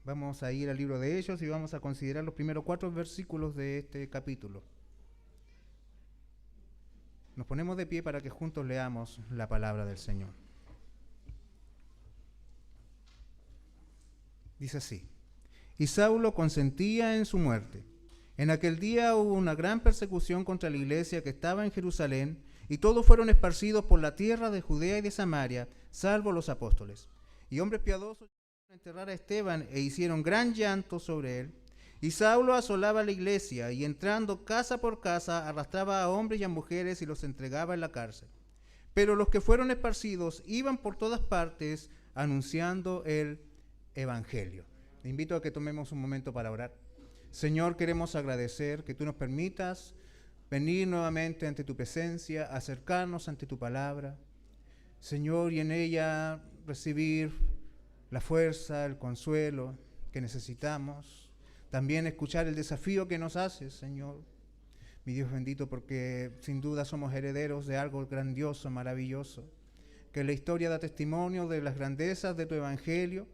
Vamos a ir al libro de Hechos y vamos a considerar los primeros 4 versículos de este capítulo. Nos ponemos de pie para que juntos leamos la palabra del Señor. Dice así: y Saulo consentía en su muerte. En aquel día hubo una gran persecución contra la iglesia que estaba en Jerusalén, y todos fueron esparcidos por la tierra de Judea y de Samaria, salvo los apóstoles. Y hombres piadosos enterrar a Esteban e hicieron gran llanto sobre él. Y Saulo asolaba la iglesia y entrando casa por casa arrastraba a hombres y a mujeres y los entregaba en la cárcel. Pero los que fueron esparcidos iban por todas partes anunciando el evangelio. Te invito a que tomemos un momento para orar. Señor, queremos agradecer que tú nos permitas venir nuevamente ante tu presencia, acercarnos ante tu palabra, Señor, y en ella recibir la fuerza, el consuelo que necesitamos. También escuchar el desafío que nos haces, Señor. Mi Dios bendito, porque sin duda somos herederos de algo grandioso, maravilloso, que la historia da testimonio de las grandezas de tu evangelio.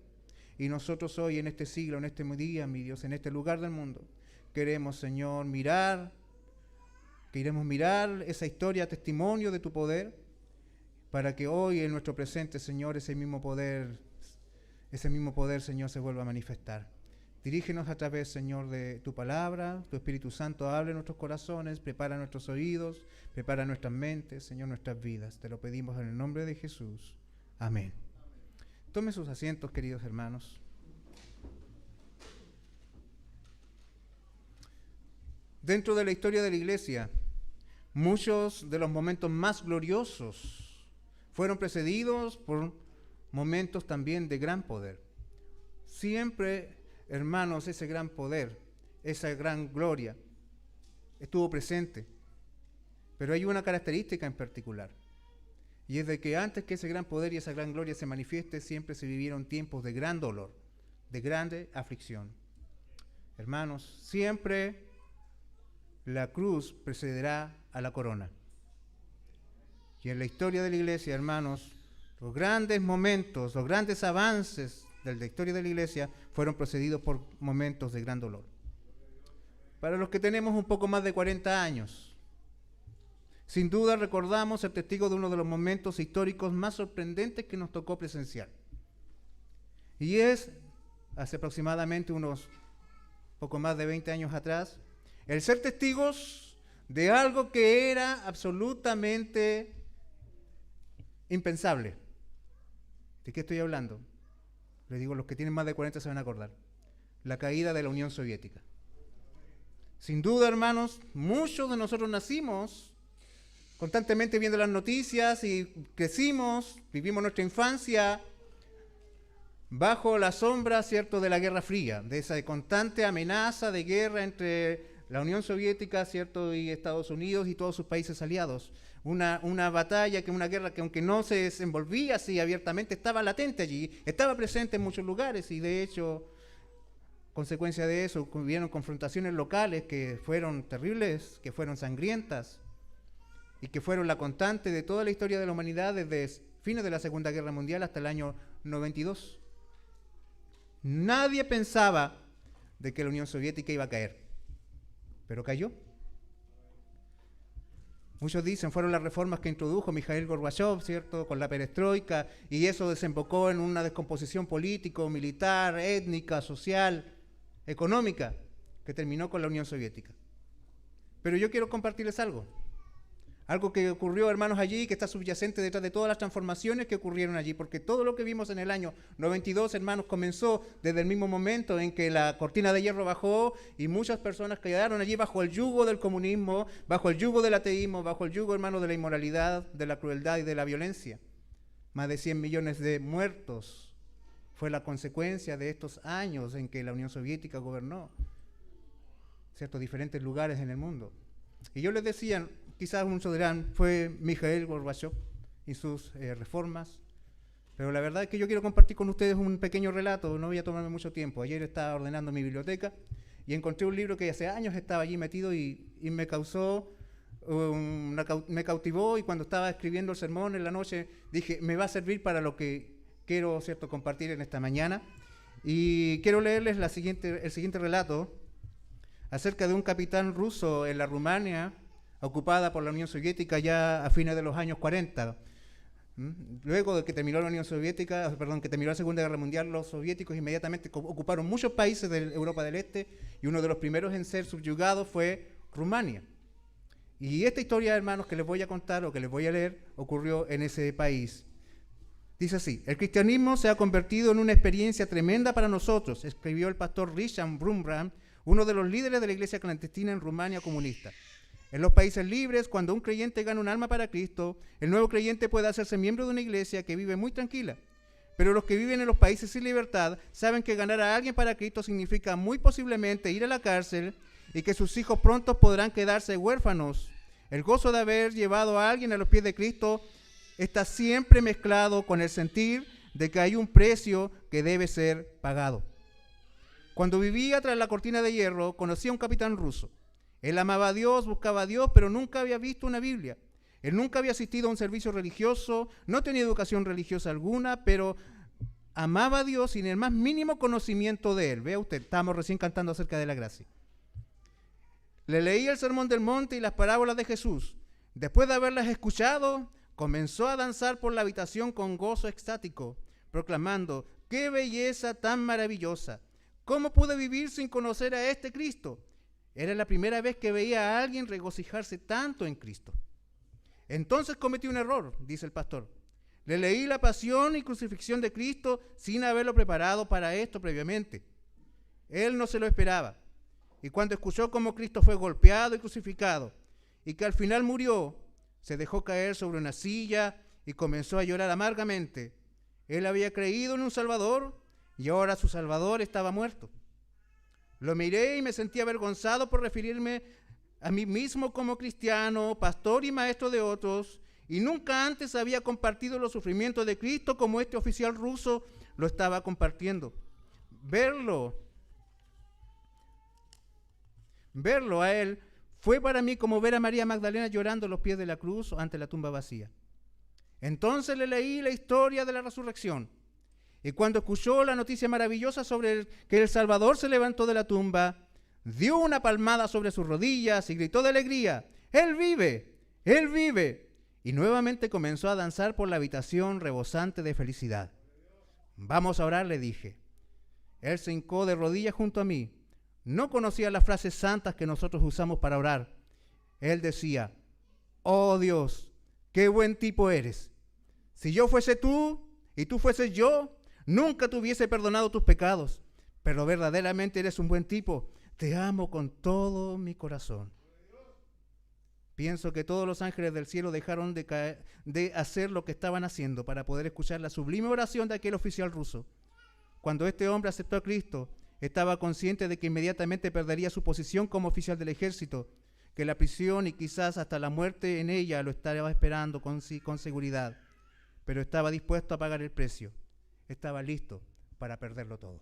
Y nosotros hoy, en este siglo, en este día, mi Dios, en este lugar del mundo, queremos, Señor, queremos mirar esa historia, testimonio de tu poder, para que hoy en nuestro presente, Señor, ese mismo poder, Señor, se vuelva a manifestar. Dirígenos a través, Señor, de tu palabra, tu Espíritu Santo hable en nuestros corazones, prepara nuestros oídos, prepara nuestras mentes, Señor, nuestras vidas. Te lo pedimos en el nombre de Jesús. Amén. Tomen sus asientos, queridos hermanos. Dentro de la historia de la iglesia, muchos de los momentos más gloriosos fueron precedidos por momentos también de gran poder. Siempre, hermanos, ese gran poder, esa gran gloria estuvo presente. Pero hay una característica en particular. Y es de que antes que ese gran poder y esa gran gloria se manifieste, siempre se vivieron tiempos de gran dolor, de grande aflicción. Hermanos, siempre la cruz precederá a la corona. Y en la historia de la iglesia, hermanos, los grandes momentos, los grandes avances de la historia de la iglesia fueron precedidos por momentos de gran dolor. Para los que tenemos un poco más de 40 años, sin duda recordamos ser testigo de uno de los momentos históricos más sorprendentes que nos tocó presenciar. Y es, hace aproximadamente unos poco más de 20 años atrás, el ser testigos de algo que era absolutamente impensable. ¿De qué estoy hablando? Les digo, los que tienen más de 40 se van a acordar. La caída de la Unión Soviética. Sin duda, hermanos, muchos de nosotros nacimos constantemente viendo las noticias y crecimos, vivimos nuestra infancia bajo la sombra, ¿cierto?, de la Guerra Fría, de esa constante amenaza de guerra entre la Unión Soviética, ¿cierto?, y Estados Unidos y todos sus países aliados. Una batalla, una guerra que aunque no se desenvolvía así abiertamente, estaba latente allí, estaba presente en muchos lugares y de hecho, consecuencia de eso, hubieron confrontaciones locales que fueron terribles, que fueron sangrientas y que fueron la constante de toda la historia de la humanidad desde fines de la Segunda Guerra Mundial hasta el año 92. Nadie pensaba de que la Unión Soviética iba a caer, pero cayó. Muchos dicen fueron las reformas que introdujo Mikhail Gorbachev, ¿cierto?, con la perestroika, y eso desembocó en una descomposición político, militar, étnica, social, económica, que terminó con la Unión Soviética. Pero yo quiero compartirles algo que ocurrió, hermanos, allí, que está subyacente detrás de todas las transformaciones que ocurrieron allí, porque todo lo que vimos en el año 92, hermanos, comenzó desde el mismo momento en que la cortina de hierro bajó y muchas personas quedaron allí bajo el yugo del comunismo, bajo el yugo del ateísmo, bajo el yugo, hermanos, de la inmoralidad, de la crueldad y de la violencia. Más de 100 millones de muertos fue la consecuencia de estos años en que la Unión Soviética gobernó ciertos diferentes lugares en el mundo. Y yo les decía, quizás muchos dirán, fue Mikhail Gorbachev y sus reformas, pero la verdad es que yo quiero compartir con ustedes un pequeño relato, no voy a tomarme mucho tiempo. Ayer estaba ordenando mi biblioteca y encontré un libro que hace años estaba allí metido y me cautivó, y cuando estaba escribiendo el sermón en la noche dije, me va a servir para lo que quiero, ¿cierto?, compartir en esta mañana. Y quiero leerles el siguiente relato acerca de un capitán ruso en la Rumania, ocupada por la Unión Soviética ya a fines de los años 40. Luego de que terminó la Unión Soviética, que terminó la Segunda Guerra Mundial, los soviéticos inmediatamente ocuparon muchos países de Europa del Este, y uno de los primeros en ser subjugados fue Rumania. Y esta historia, hermanos, que les voy a contar o que les voy a leer, ocurrió en ese país. Dice así: el cristianismo se ha convertido en una experiencia tremenda para nosotros, escribió el pastor Richard Brumbrand, uno de los líderes de la iglesia clandestina en Rumania comunista. En los países libres, cuando un creyente gana un alma para Cristo, el nuevo creyente puede hacerse miembro de una iglesia que vive muy tranquila. Pero los que viven en los países sin libertad saben que ganar a alguien para Cristo significa muy posiblemente ir a la cárcel y que sus hijos pronto podrán quedarse huérfanos. El gozo de haber llevado a alguien a los pies de Cristo está siempre mezclado con el sentir de que hay un precio que debe ser pagado. Cuando vivía tras la cortina de hierro, conocí a un capitán ruso. Él amaba a Dios, buscaba a Dios, pero nunca había visto una Biblia. Él nunca había asistido a un servicio religioso, no tenía educación religiosa alguna, pero amaba a Dios sin el más mínimo conocimiento de Él. Vea usted, estábamos recién cantando acerca de la gracia. Le leía el Sermón del Monte y las parábolas de Jesús. Después de haberlas escuchado, comenzó a danzar por la habitación con gozo extático, proclamando: ¡qué belleza tan maravillosa! ¿Cómo pude vivir sin conocer a este Cristo? Era la primera vez que veía a alguien regocijarse tanto en Cristo. Entonces cometí un error, dice el pastor. Le leí la pasión y crucifixión de Cristo sin haberlo preparado para esto previamente. Él no se lo esperaba. Y cuando escuchó cómo Cristo fue golpeado y crucificado, y que al final murió, se dejó caer sobre una silla y comenzó a llorar amargamente. Él había creído en un Salvador y ahora su Salvador estaba muerto. Lo miré y me sentí avergonzado por referirme a mí mismo como cristiano, pastor y maestro de otros, y nunca antes había compartido los sufrimientos de Cristo como este oficial ruso lo estaba compartiendo. Verlo a él fue para mí como ver a María Magdalena llorando a los pies de la cruz ante la tumba vacía. Entonces le leí la historia de la resurrección. Y cuando escuchó la noticia maravillosa sobre que el Salvador se levantó de la tumba, dio una palmada sobre sus rodillas y gritó de alegría: ¡Él vive! ¡Él vive! Y nuevamente comenzó a danzar por la habitación rebosante de felicidad. Vamos a orar, le dije. Él se hincó de rodillas junto a mí. No conocía las frases santas que nosotros usamos para orar. Él decía: oh Dios, qué buen tipo eres. Si yo fuese tú y tú fueses yo, nunca te hubiese perdonado tus pecados, pero verdaderamente eres un buen tipo. Te amo con todo mi corazón. Pienso que todos los ángeles del cielo dejaron de hacer lo que estaban haciendo para poder escuchar la sublime oración de aquel oficial ruso. Cuando este hombre aceptó a Cristo, estaba consciente de que inmediatamente perdería su posición como oficial del ejército, que la prisión y quizás hasta la muerte en ella lo estaba esperando con seguridad, pero estaba dispuesto a pagar el precio. Estaba listo para perderlo todo.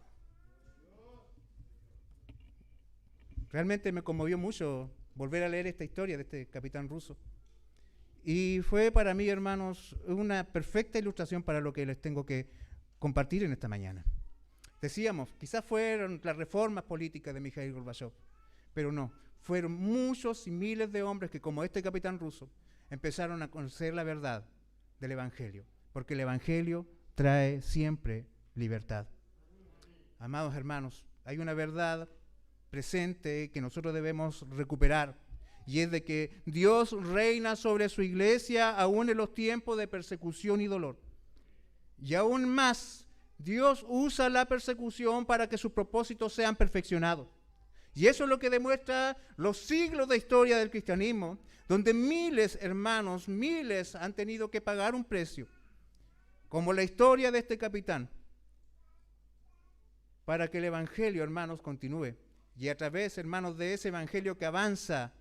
Realmente me conmovió mucho volver a leer esta historia de este capitán ruso. Y fue para mí, hermanos, una perfecta ilustración para lo que les tengo que compartir en esta mañana. Decíamos, quizás fueron las reformas políticas de Mikhail Gorbachev, pero no, fueron muchos y miles de hombres que, como este capitán ruso, empezaron a conocer la verdad del Evangelio, porque el Evangelio trae siempre libertad. Amados hermanos, hay una verdad presente que nosotros debemos recuperar, y es de que Dios reina sobre su iglesia aún en los tiempos de persecución y dolor. Y aún más, Dios usa la persecución para que sus propósitos sean perfeccionados. Y eso es lo que demuestra los siglos de historia del cristianismo, donde miles, hermanos, miles han tenido que pagar un precio, como la historia de este capitán, para que el evangelio, hermanos, continúe. Y a través, hermanos, de ese evangelio que avanza,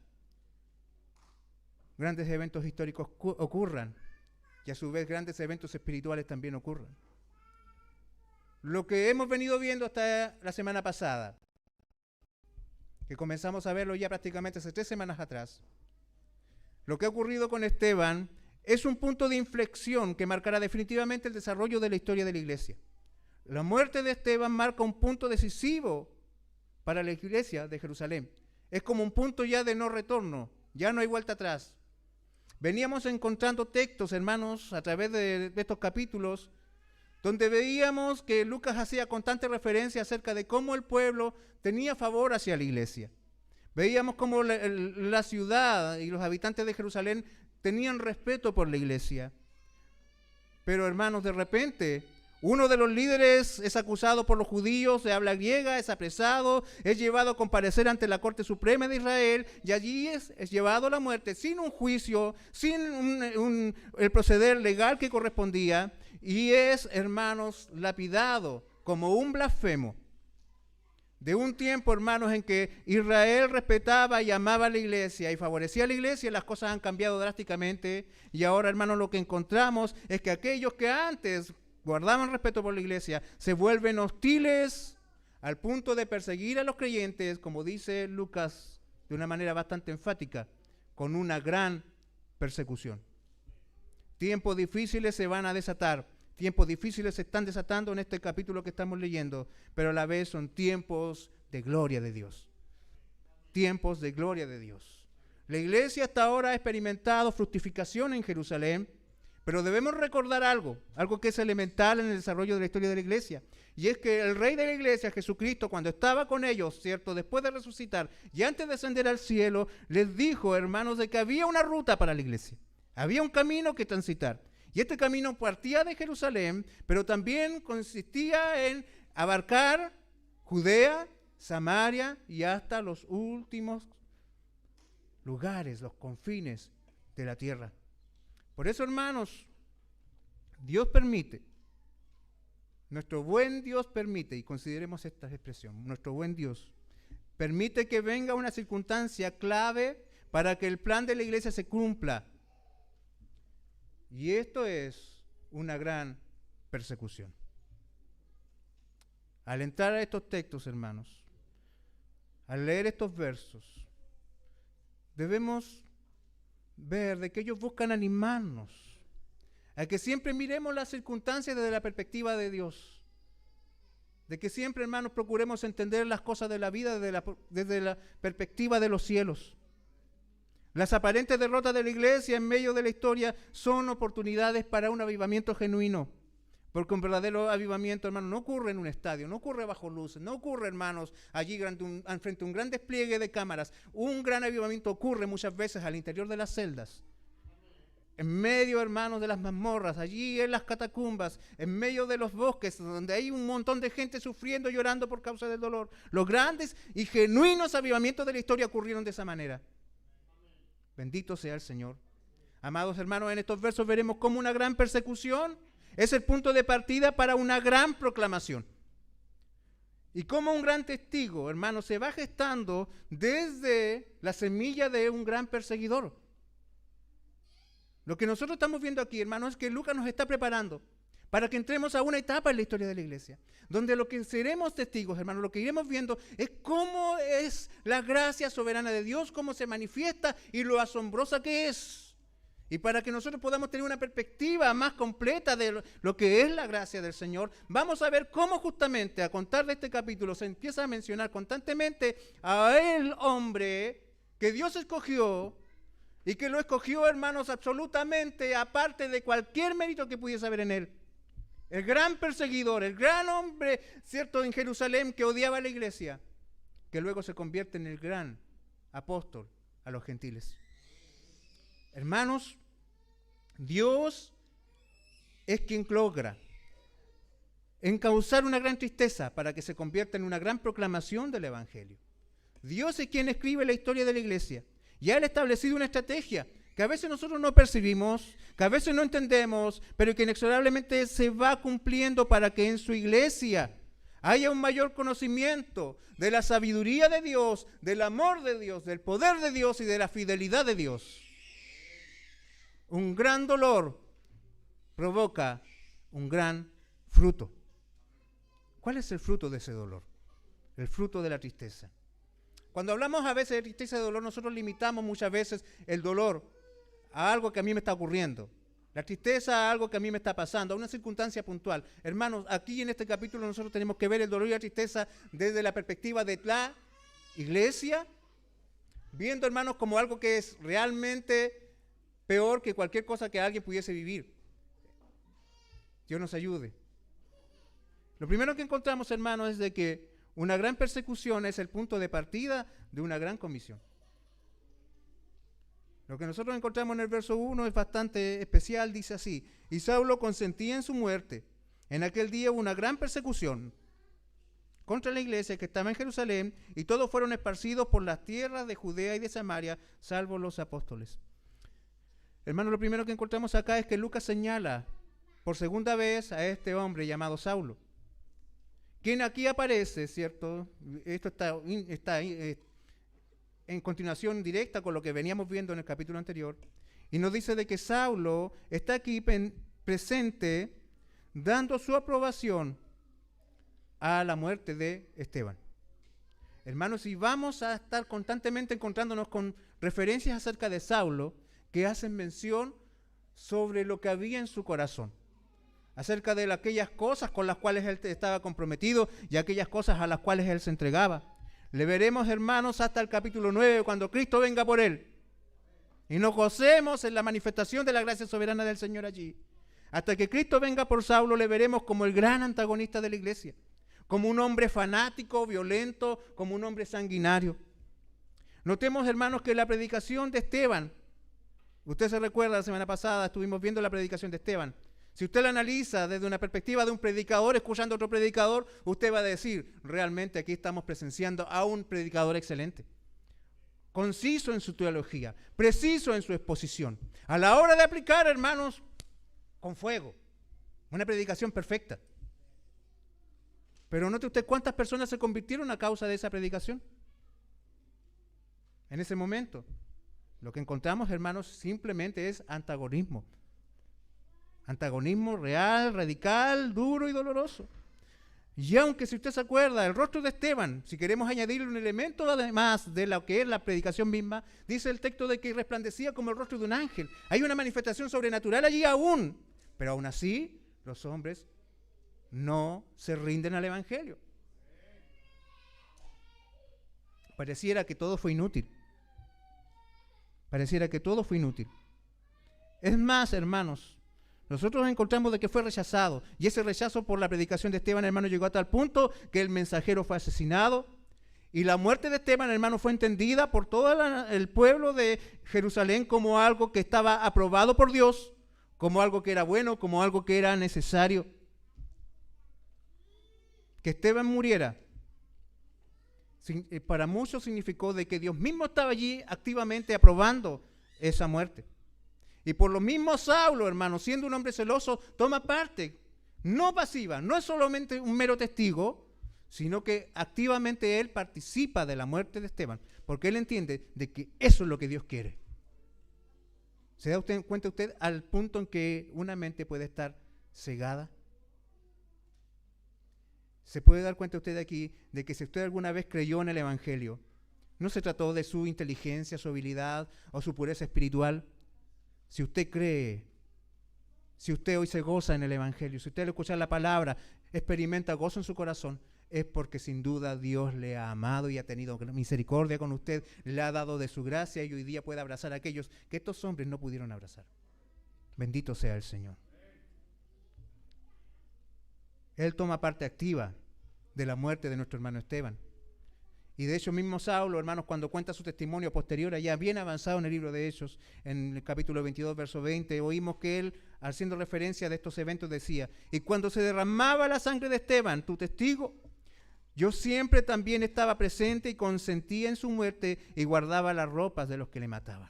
grandes eventos históricos ocurran, y a su vez grandes eventos espirituales también ocurran. Lo que hemos venido viendo hasta la semana pasada, que comenzamos a verlo ya prácticamente hace 3 semanas atrás, lo que ha ocurrido con Esteban es un punto de inflexión que marcará definitivamente el desarrollo de la historia de la iglesia. La muerte de Esteban marca un punto decisivo para la iglesia de Jerusalén. Es como un punto ya de no retorno, ya no hay vuelta atrás. Veníamos encontrando textos, hermanos, a través de estos capítulos, donde veíamos que Lucas hacía constante referencia acerca de cómo el pueblo tenía favor hacia la iglesia. Veíamos cómo la ciudad y los habitantes de Jerusalén tenían respeto por la iglesia. Pero, hermanos, de repente, uno de los líderes es acusado por los judíos de habla griega, es apresado, es llevado a comparecer ante la Corte Suprema de Israel y allí es llevado a la muerte sin un juicio, sin el proceder legal que correspondía, y es, hermanos, lapidado como un blasfemo. De un tiempo, hermanos, en que Israel respetaba y amaba a la iglesia y favorecía a la iglesia, las cosas han cambiado drásticamente y ahora, hermanos, lo que encontramos es que aquellos que antes guardaban respeto por la iglesia se vuelven hostiles al punto de perseguir a los creyentes, como dice Lucas de una manera bastante enfática, con una gran persecución. Tiempos difíciles se van a desatar. Tiempos difíciles se están desatando en este capítulo que estamos leyendo, pero a la vez son tiempos de gloria de Dios. Tiempos de gloria de Dios. La iglesia hasta ahora ha experimentado fructificación en Jerusalén, pero debemos recordar algo que es elemental en el desarrollo de la historia de la iglesia, y es que el Rey de la iglesia, Jesucristo, cuando estaba con ellos, ¿cierto?, después de resucitar y antes de ascender al cielo, les dijo, hermanos, de que había una ruta para la iglesia, había un camino que transitar. Y este camino partía de Jerusalén, pero también consistía en abarcar Judea, Samaria y hasta los últimos lugares, los confines de la tierra. Por eso, hermanos, Dios permite, nuestro buen Dios permite, y consideremos esta expresión, nuestro buen Dios permite que venga una circunstancia clave para que el plan de la iglesia se cumpla. Y esto es una gran persecución. Al entrar a estos textos, hermanos, al leer estos versos, debemos ver de que ellos buscan animarnos a que siempre miremos las circunstancias desde la perspectiva de Dios, de que siempre, hermanos, procuremos entender las cosas de la vida desde la perspectiva de los cielos. Las aparentes derrotas de la iglesia en medio de la historia son oportunidades para un avivamiento genuino, porque un verdadero avivamiento, hermanos, no ocurre en un estadio, no ocurre bajo luces, no ocurre, hermanos, allí frente a un gran despliegue de cámaras. Un gran avivamiento ocurre muchas veces al interior de las celdas, en medio, hermanos, de las mazmorras, allí en las catacumbas, en medio de los bosques, donde hay un montón de gente sufriendo, llorando por causa del dolor. Los grandes y genuinos avivamientos de la historia ocurrieron de esa manera. Bendito sea el Señor. Amados hermanos, en estos versos veremos cómo una gran persecución es el punto de partida para una gran proclamación. Y cómo un gran testigo, hermanos, se va gestando desde la semilla de un gran perseguidor. Lo que nosotros estamos viendo aquí, hermanos, es que Lucas nos está preparando para que entremos a una etapa en la historia de la iglesia, donde lo que seremos testigos, hermanos, lo que iremos viendo es cómo es la gracia soberana de Dios, cómo se manifiesta y lo asombrosa que es. Y para que nosotros podamos tener una perspectiva más completa de lo que es la gracia del Señor, vamos a ver cómo justamente a contar de este capítulo se empieza a mencionar constantemente a el hombre que Dios escogió y que lo escogió, hermanos, absolutamente aparte de cualquier mérito que pudiese haber en él. El gran perseguidor, el gran hombre, ¿cierto?, en Jerusalén que odiaba a la iglesia, que luego se convierte en el gran apóstol a los gentiles. Hermanos, Dios es quien logra encauzar una gran tristeza para que se convierta en una gran proclamación del Evangelio. Dios es quien escribe la historia de la iglesia y ha establecido una estrategia que a veces nosotros no percibimos, que a veces no entendemos, pero que inexorablemente se va cumpliendo para que en su iglesia haya un mayor conocimiento de la sabiduría de Dios, del amor de Dios, del poder de Dios y de la fidelidad de Dios. Un gran dolor provoca un gran fruto. ¿Cuál es el fruto de ese dolor? El fruto de la tristeza. Cuando hablamos a veces de tristeza y de dolor, nosotros limitamos muchas veces el dolor a algo que a mí me está ocurriendo. La tristeza a algo que a mí me está pasando, a una circunstancia puntual. Hermanos, aquí en este capítulo nosotros tenemos que ver el dolor y la tristeza desde la perspectiva de la iglesia, viendo, hermanos, como algo que es realmente peor que cualquier cosa que alguien pudiese vivir. Dios nos ayude. Lo primero que encontramos, hermanos, es de que una gran persecución es el punto de partida de una gran comisión. Lo que nosotros encontramos en el verso 1 es bastante especial, dice así: y Saulo consentía en su muerte. En aquel día hubo una gran persecución contra la iglesia que estaba en Jerusalén, y todos fueron esparcidos por las tierras de Judea y de Samaria, salvo los apóstoles. Hermanos, lo primero que encontramos acá es que Lucas señala por segunda vez a este hombre llamado Saulo, quien aquí aparece, ¿cierto? Esto está en continuación directa con lo que veníamos viendo en el capítulo anterior, y nos dice de que Saulo está aquí presente dando su aprobación a la muerte de Esteban. Hermanos, si vamos a estar constantemente encontrándonos con referencias acerca de Saulo que hacen mención sobre lo que había en su corazón, acerca de aquellas cosas con las cuales él estaba comprometido y aquellas cosas a las cuales él se entregaba. Le veremos, hermanos, hasta el capítulo 9, cuando Cristo venga por él. Y nos gocemos en la manifestación de la gracia soberana del Señor allí. Hasta que Cristo venga por Saulo, le veremos como el gran antagonista de la iglesia, como un hombre fanático, violento, como un hombre sanguinario. Notemos, hermanos, que la predicación de Esteban, usted se recuerda, la semana pasada estuvimos viendo la predicación de Esteban. Si usted la analiza desde una perspectiva de un predicador escuchando a otro predicador, usted va a decir, realmente aquí estamos presenciando a un predicador excelente, conciso en su teología, preciso en su exposición. A la hora de aplicar, hermanos, con fuego, una predicación perfecta. Pero note usted cuántas personas se convirtieron a causa de esa predicación. En ese momento, lo que encontramos, hermanos, simplemente es antagonismo. Antagonismo real, radical, duro y doloroso. Y aunque, si usted se acuerda, el rostro de Esteban, si queremos añadirle un elemento además de lo que es la predicación misma, dice el texto de que resplandecía como el rostro de un ángel. Hay una manifestación sobrenatural allí aún, pero aún así los hombres no se rinden al evangelio. Pareciera que todo fue inútil. Pareciera que todo fue inútil. Es más, hermanos, nosotros encontramos de que fue rechazado, y ese rechazo por la predicación de Esteban, hermano, llegó a tal punto que el mensajero fue asesinado, y la muerte de Esteban, hermano, fue entendida por todo el pueblo de Jerusalén como algo que estaba aprobado por Dios, como algo que era bueno, como algo que era necesario. Que Esteban muriera, para muchos significó de que Dios mismo estaba allí activamente aprobando esa muerte. Y por lo mismo Saulo, hermano, siendo un hombre celoso, toma parte, no pasiva, no es solamente un mero testigo, sino que activamente él participa de la muerte de Esteban, porque él entiende de que eso es lo que Dios quiere. ¿Se da cuenta usted al punto en que una mente puede estar cegada? ¿Se puede dar cuenta usted aquí de que si usted alguna vez creyó en el Evangelio, no se trató de su inteligencia, su habilidad o su pureza espiritual? Si usted cree, si usted hoy se goza en el Evangelio, si usted al escuchar la palabra experimenta gozo en su corazón, es porque sin duda Dios le ha amado y ha tenido misericordia con usted, le ha dado de su gracia y hoy día puede abrazar a aquellos que estos hombres no pudieron abrazar. Bendito sea el Señor. Él toma parte activa de la muerte de nuestro hermano Esteban. Y de hecho mismo Saulo, hermanos, cuando cuenta su testimonio posterior, allá bien avanzado en el libro de Hechos, en el capítulo 22, verso 20, oímos que él, haciendo referencia de estos eventos, decía: y cuando se derramaba la sangre de Esteban, tu testigo, yo siempre también estaba presente y consentía en su muerte y guardaba las ropas de los que le mataban.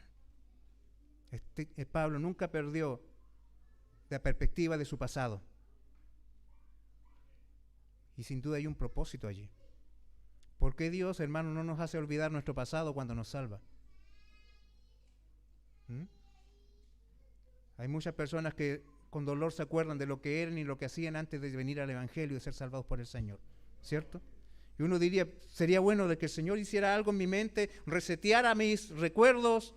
Pablo nunca perdió la perspectiva de su pasado. Y sin duda hay un propósito allí. ¿Por qué Dios, hermano, no nos hace olvidar nuestro pasado cuando nos salva? Hay muchas personas que con dolor se acuerdan de lo que eran y lo que hacían antes de venir al Evangelio y ser salvados por el Señor, ¿cierto? Y uno diría, sería bueno de que el Señor hiciera algo en mi mente, reseteara mis recuerdos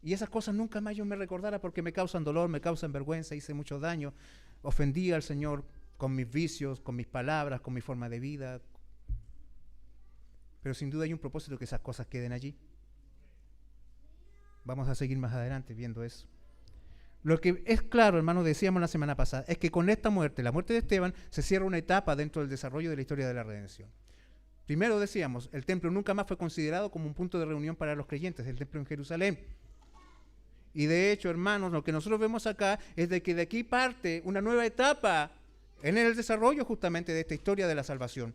y esas cosas nunca más yo me recordara porque me causan dolor, me causan vergüenza, hice mucho daño, ofendí al Señor con mis vicios, con mis palabras, con mi forma de vida. Pero sin duda hay un propósito que esas cosas queden allí. Vamos a seguir más adelante viendo eso. Lo que es claro, hermanos, decíamos la semana pasada, es que con esta muerte, la muerte de Esteban, se cierra una etapa dentro del desarrollo de la historia de la redención. Primero decíamos, el templo nunca más fue considerado como un punto de reunión para los creyentes, el templo en Jerusalén. Y de hecho, hermanos, lo que nosotros vemos acá es de que de aquí parte una nueva etapa en el desarrollo justamente de esta historia de la salvación.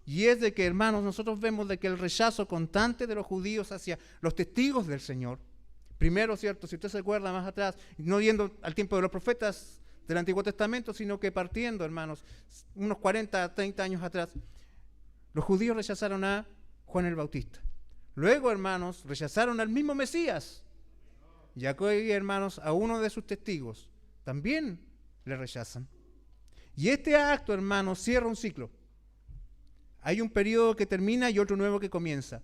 Y es de que, hermanos, nosotros vemos de que el rechazo constante de los judíos hacia los testigos del Señor, primero, ¿cierto? Si usted se acuerda más atrás, no yendo al tiempo de los profetas del Antiguo Testamento, sino que partiendo, hermanos, unos 40, 30 años atrás, los judíos rechazaron a Juan el Bautista. Luego, hermanos, rechazaron al mismo Mesías. Y aquí, hermanos, a uno de sus testigos también le rechazan. Y este acto, hermanos, cierra un ciclo. Hay un periodo que termina y otro nuevo que comienza.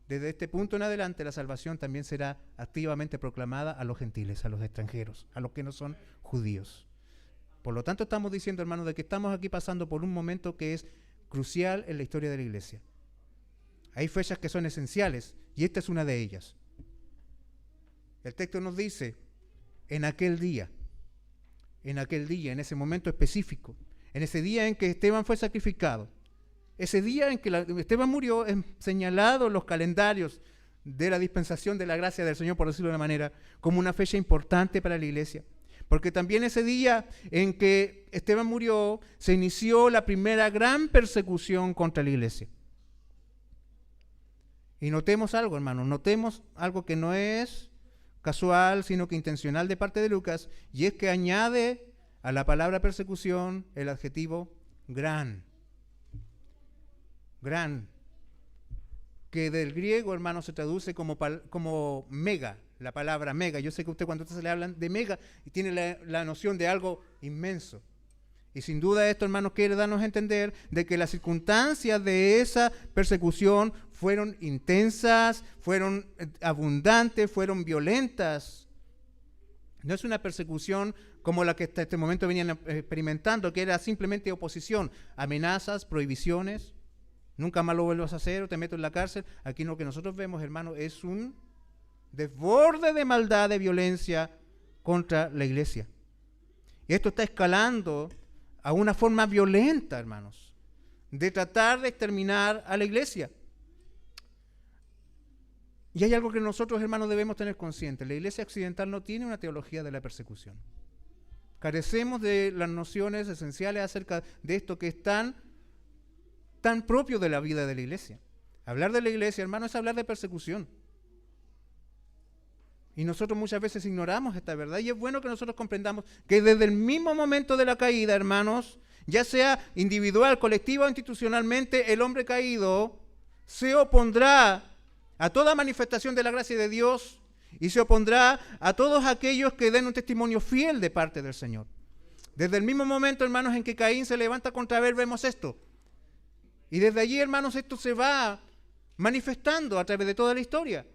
Desde este punto en adelante, la salvación también será activamente proclamada a los gentiles, a los extranjeros, a los que no son judíos. Por lo tanto, estamos diciendo, hermanos, de que estamos aquí pasando por un momento que es crucial en la historia de la iglesia. Hay fechas que son esenciales y esta es una de ellas. El texto nos dice, en aquel día, en ese momento específico, en ese día en que Esteban fue sacrificado, ese día en que Esteban murió, es señalado en los calendarios de la dispensación de la gracia del Señor, por decirlo de una manera, como una fecha importante para la iglesia. Porque también ese día en que Esteban murió, se inició la primera gran persecución contra la iglesia. Y notemos algo, hermanos, notemos algo que no es casual, sino que intencional de parte de Lucas, y es que añade a la palabra persecución el adjetivo gran. Gran, que del griego, hermano, se traduce como mega, la palabra mega. Yo sé que cuando ustedes le hablan de mega, tiene la noción de algo inmenso. Y sin duda esto, hermanos, quiere darnos a entender de que las circunstancias de esa persecución fueron intensas, fueron abundantes, fueron violentas. No es una persecución como la que hasta este momento venían experimentando, que era simplemente oposición, amenazas, prohibiciones. Nunca más lo vuelvas a hacer o te meto en la cárcel. Aquí lo que nosotros vemos, hermano, es un desborde de maldad, de violencia contra la iglesia. Y esto está escalando a una forma violenta, hermanos, de tratar de exterminar a la iglesia. Y hay algo que nosotros, hermanos, debemos tener consciente. La iglesia occidental no tiene una teología de la persecución. Carecemos de las nociones esenciales acerca de esto que es tan propio de la vida de la iglesia. Hablar de la iglesia, hermano, es hablar de persecución. Y nosotros muchas veces ignoramos esta verdad. Y es bueno que nosotros comprendamos que desde el mismo momento de la caída, hermanos, ya sea individual, colectiva o institucionalmente, el hombre caído se opondrá a toda manifestación de la gracia de Dios y se opondrá a todos aquellos que den un testimonio fiel de parte del Señor. Desde el mismo momento, hermanos, en que Caín se levanta contra Abel, vemos esto. Y desde allí, hermanos, esto se va manifestando a través de toda la historia.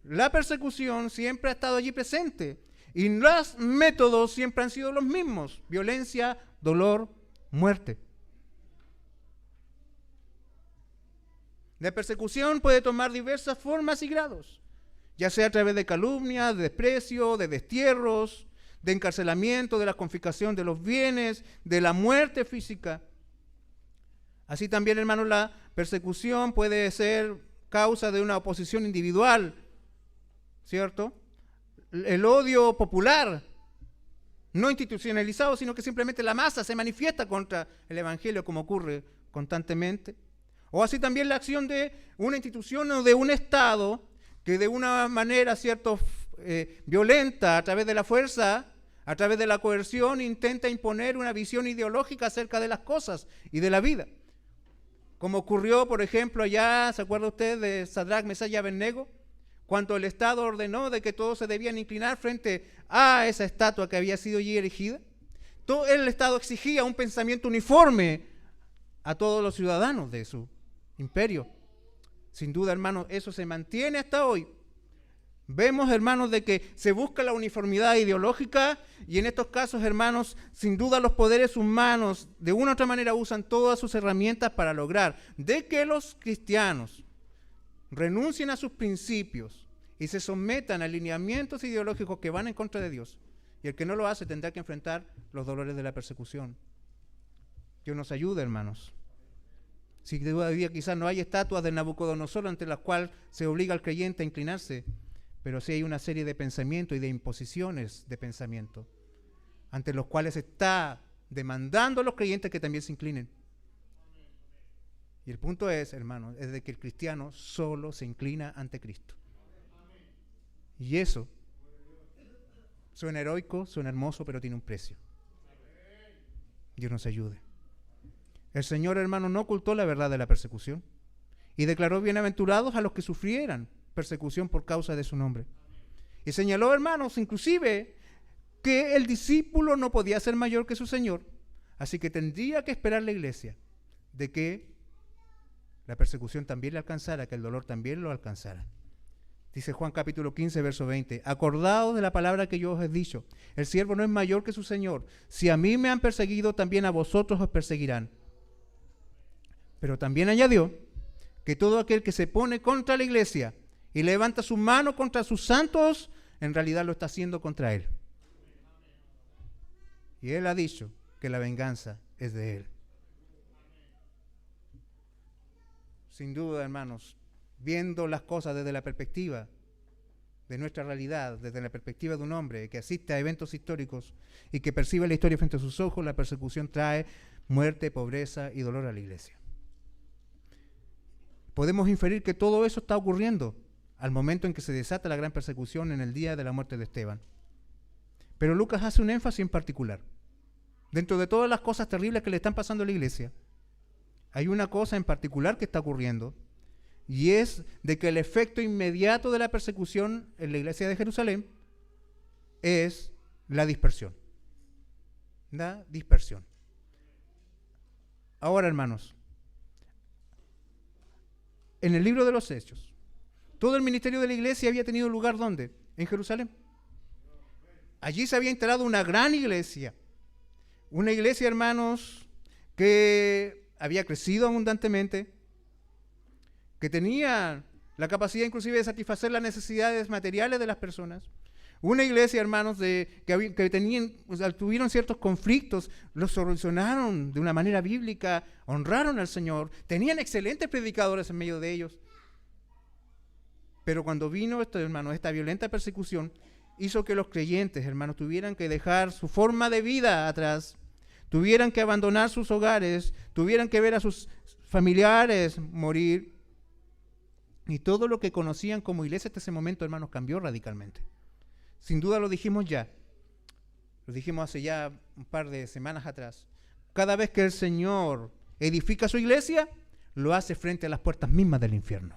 La persecución siempre ha estado allí presente y los métodos siempre han sido los mismos: violencia, dolor, muerte. La persecución puede tomar diversas formas y grados, ya sea a través de calumnia, de desprecio, de destierros, de encarcelamiento, de la confiscación de los bienes, de la muerte física. Así también, hermanos, la persecución puede ser causa de una oposición individual, ¿cierto? El odio popular, no institucionalizado, sino que simplemente la masa se manifiesta contra el Evangelio, como ocurre constantemente. O así también la acción de una institución o de un Estado que de una manera, ¿cierto?, violenta, a través de la fuerza, a través de la coerción, intenta imponer una visión ideológica acerca de las cosas y de la vida. Como ocurrió, por ejemplo, allá, ¿se acuerda usted de Sadrach, Mesach y Abednego? Cuando el Estado ordenó de que todos se debían inclinar frente a esa estatua que había sido allí erigida. Todo el Estado exigía un pensamiento uniforme a todos los ciudadanos de su imperio. Sin duda, hermanos, eso se mantiene hasta hoy. Vemos, hermanos, de que se busca la uniformidad ideológica y en estos casos, hermanos, sin duda los poderes humanos de una u otra manera usan todas sus herramientas para lograr de que los cristianos renuncien a sus principios y se sometan a alineamientos ideológicos que van en contra de Dios. Y el que no lo hace tendrá que enfrentar los dolores de la persecución. Dios nos ayude, hermanos. Si todavía quizás no hay estatuas de Nabucodonosor ante las cuales se obliga al creyente a inclinarse, pero sí hay una serie de pensamientos y de imposiciones de pensamiento ante los cuales está demandando a los creyentes que también se inclinen. Y el punto es, hermanos, es de que el cristiano solo se inclina ante Cristo. Y eso suena heroico, suena hermoso, pero tiene un precio. Dios nos ayude. El Señor, hermano, no ocultó la verdad de la persecución y declaró bienaventurados a los que sufrieran persecución por causa de su nombre. Y señaló, hermanos, inclusive que el discípulo no podía ser mayor que su Señor, así que tendría que esperar la iglesia de que la persecución también le alcanzara, que el dolor también lo alcanzara. Dice Juan capítulo 15, verso 20, acordaos de la palabra que yo os he dicho, el siervo no es mayor que su Señor. Si a mí me han perseguido, también a vosotros os perseguirán. Pero también añadió que todo aquel que se pone contra la iglesia y levanta su mano contra sus santos, en realidad lo está haciendo contra él. Y él ha dicho que la venganza es de él. Sin duda, hermanos, viendo las cosas desde la perspectiva de nuestra realidad, desde la perspectiva de un hombre que asiste a eventos históricos y que percibe la historia frente a sus ojos, la persecución trae muerte, pobreza y dolor a la iglesia. Podemos inferir que todo eso está ocurriendo al momento en que se desata la gran persecución en el día de la muerte de Esteban. Pero Lucas hace un énfasis en particular. Dentro de todas las cosas terribles que le están pasando a la iglesia, hay una cosa en particular que está ocurriendo, y es de que el efecto inmediato de la persecución en la iglesia de Jerusalén es la dispersión. La dispersión. Ahora, hermanos, en el libro de los Hechos, todo el ministerio de la iglesia había tenido lugar ¿dónde? En Jerusalén. Allí se había instalado una gran iglesia. Una iglesia, hermanos, que había crecido abundantemente, que tenía la capacidad inclusive de satisfacer las necesidades materiales de las personas. Una iglesia, hermanos, que tuvieron ciertos conflictos, los solucionaron de una manera bíblica, honraron al Señor, tenían excelentes predicadores en medio de ellos. Pero cuando vino esto, hermanos, esta violenta persecución, hizo que los creyentes, hermanos, tuvieran que dejar su forma de vida atrás, tuvieran que abandonar sus hogares, tuvieran que ver a sus familiares morir. Y todo lo que conocían como iglesia hasta ese momento, hermanos, cambió radicalmente. Sin duda lo dijimos hace ya un par de semanas atrás. Cada vez que el Señor edifica su iglesia, lo hace frente a las puertas mismas del infierno.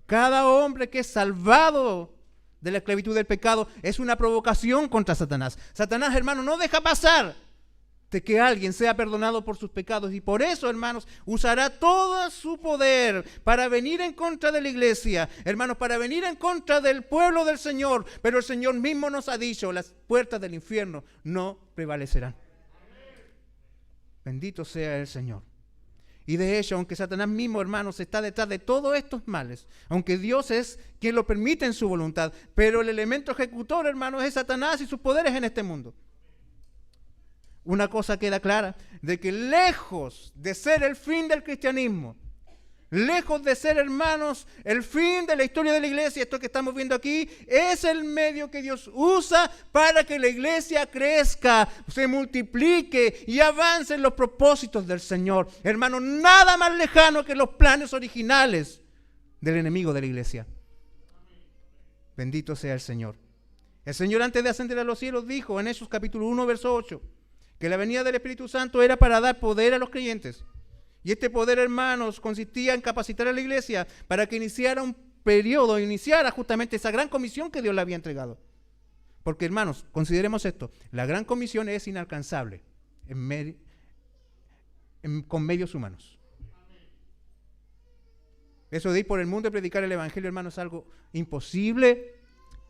Cada hombre que es salvado de la esclavitud del pecado es una provocación contra Satanás. Satanás, hermano, no deja pasar de que alguien sea perdonado por sus pecados, y por eso, hermanos, usará todo su poder para venir en contra de la iglesia, hermanos, para venir en contra del pueblo del Señor. Pero el Señor mismo nos ha dicho, las puertas del infierno no prevalecerán. Bendito sea el Señor. Y de hecho, aunque Satanás mismo, hermanos, está detrás de todos estos males, aunque Dios es quien lo permite en su voluntad, pero el elemento ejecutor, hermanos, es Satanás y sus poderes en este mundo. Una cosa queda clara, de que lejos de ser el fin del cristianismo, lejos de ser, hermanos, el fin de la historia de la iglesia, esto que estamos viendo aquí, es el medio que Dios usa para que la iglesia crezca, se multiplique y avance en los propósitos del Señor. Hermanos, nada más lejano que los planes originales del enemigo de la iglesia. Bendito sea el Señor. El Señor, antes de ascender a los cielos, dijo en Hechos capítulo 1, verso 8, que la venida del Espíritu Santo era para dar poder a los creyentes. Y este poder, hermanos, consistía en capacitar a la iglesia para que iniciara justamente esa gran comisión que Dios le había entregado. Porque, hermanos, consideremos esto, la gran comisión es inalcanzable con medios humanos. Eso de ir por el mundo y predicar el evangelio, hermanos, es algo imposible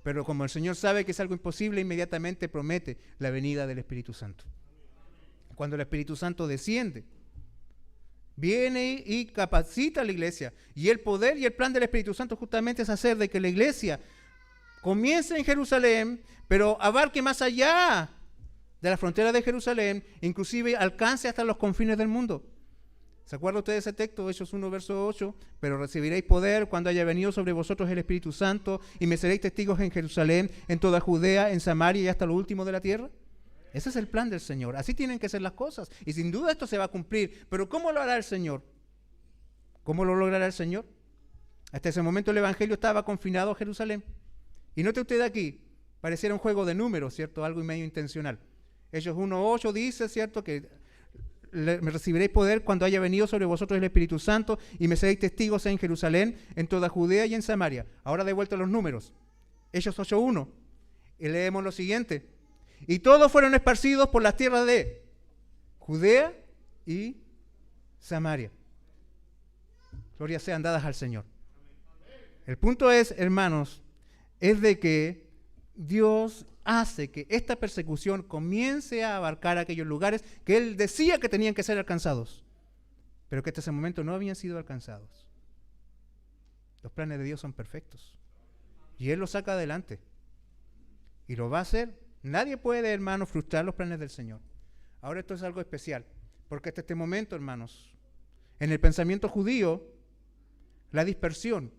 Pero como el Señor sabe que es algo imposible, inmediatamente promete la venida del Espíritu Santo. Cuando el Espíritu Santo desciende, viene y capacita a la iglesia. Y el poder y el plan del Espíritu Santo justamente es hacer de que la iglesia comience en Jerusalén, pero abarque más allá de la frontera de Jerusalén, inclusive alcance hasta los confines del mundo. ¿Se acuerdan ustedes de ese texto? Hechos 1, verso 8. Pero recibiréis poder cuando haya venido sobre vosotros el Espíritu Santo y me seréis testigos en Jerusalén, en toda Judea, en Samaria y hasta lo último de la tierra. Ese es el plan del Señor. Así tienen que ser las cosas. Y sin duda esto se va a cumplir. Pero ¿cómo lo hará el Señor? ¿Cómo lo logrará el Señor? Hasta ese momento el Evangelio estaba confinado a Jerusalén. Y note usted aquí, pareciera un juego de números, ¿cierto? Algo medio intencional. Hechos 1:8 dice, ¿cierto? Que me recibiréis poder cuando haya venido sobre vosotros el Espíritu Santo y me seréis testigos en Jerusalén, en toda Judea y en Samaria. Ahora de vuelta a los números. Hechos 8:1. Y leemos lo siguiente. Y todos fueron esparcidos por las tierras de Judea y Samaria. Gloria sean dadas al Señor. El punto es, hermanos, es de que Dios hace que esta persecución comience a abarcar aquellos lugares que Él decía que tenían que ser alcanzados, pero que hasta ese momento no habían sido alcanzados. Los planes de Dios son perfectos y Él los saca adelante y lo va a hacer. Nadie puede, hermanos, frustrar los planes del Señor. Ahora esto es algo especial, porque hasta este momento, hermanos, en el pensamiento judío, la dispersión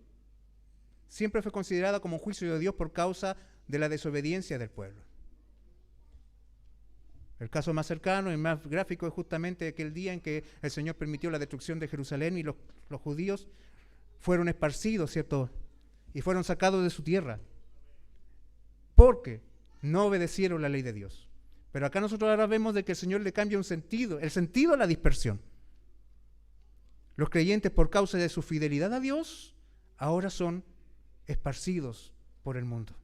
siempre fue considerada como un juicio de Dios por causa de la desobediencia del pueblo. El caso más cercano y más gráfico es justamente aquel día en que el Señor permitió la destrucción de Jerusalén y los judíos fueron esparcidos, ¿cierto? Y fueron sacados de su tierra, porque no obedecieron la ley de Dios. Pero acá nosotros ahora vemos de que el Señor le cambia un sentido, el sentido a la dispersión. Los creyentes, por causa de su fidelidad a Dios, ahora son esparcidos por el mundo,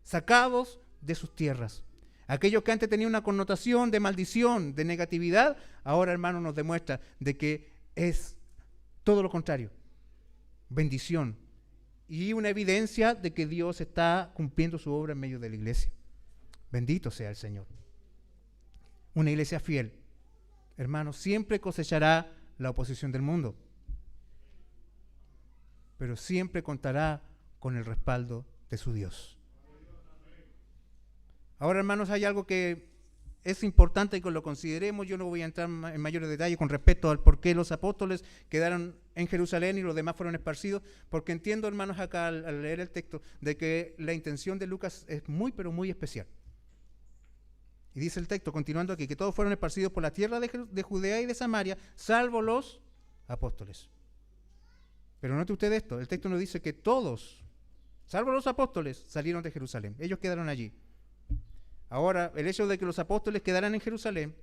sacados de sus tierras. Aquello que antes tenía una connotación de maldición, de negatividad, ahora, hermano, nos demuestra de que es todo lo contrario, bendición y una evidencia de que Dios está cumpliendo su obra en medio de la iglesia. Bendito sea el Señor. Una iglesia fiel, hermano, siempre cosechará la oposición del mundo, pero siempre contará con el respaldo de su Dios. Ahora, hermanos, hay algo que es importante que lo consideremos. Yo no voy a entrar en mayores detalles con respecto al por qué los apóstoles quedaron en Jerusalén y los demás fueron esparcidos, porque entiendo, hermanos, acá al leer el texto, de que la intención de Lucas es muy, pero muy especial. Y dice el texto, continuando aquí, que todos fueron esparcidos por la tierra de Judea y de Samaria, salvo los apóstoles. Pero note usted esto, el texto nos dice que todos, salvo los apóstoles, salieron de Jerusalén. Ellos quedaron allí. Ahora, el hecho de que los apóstoles quedaran en Jerusalén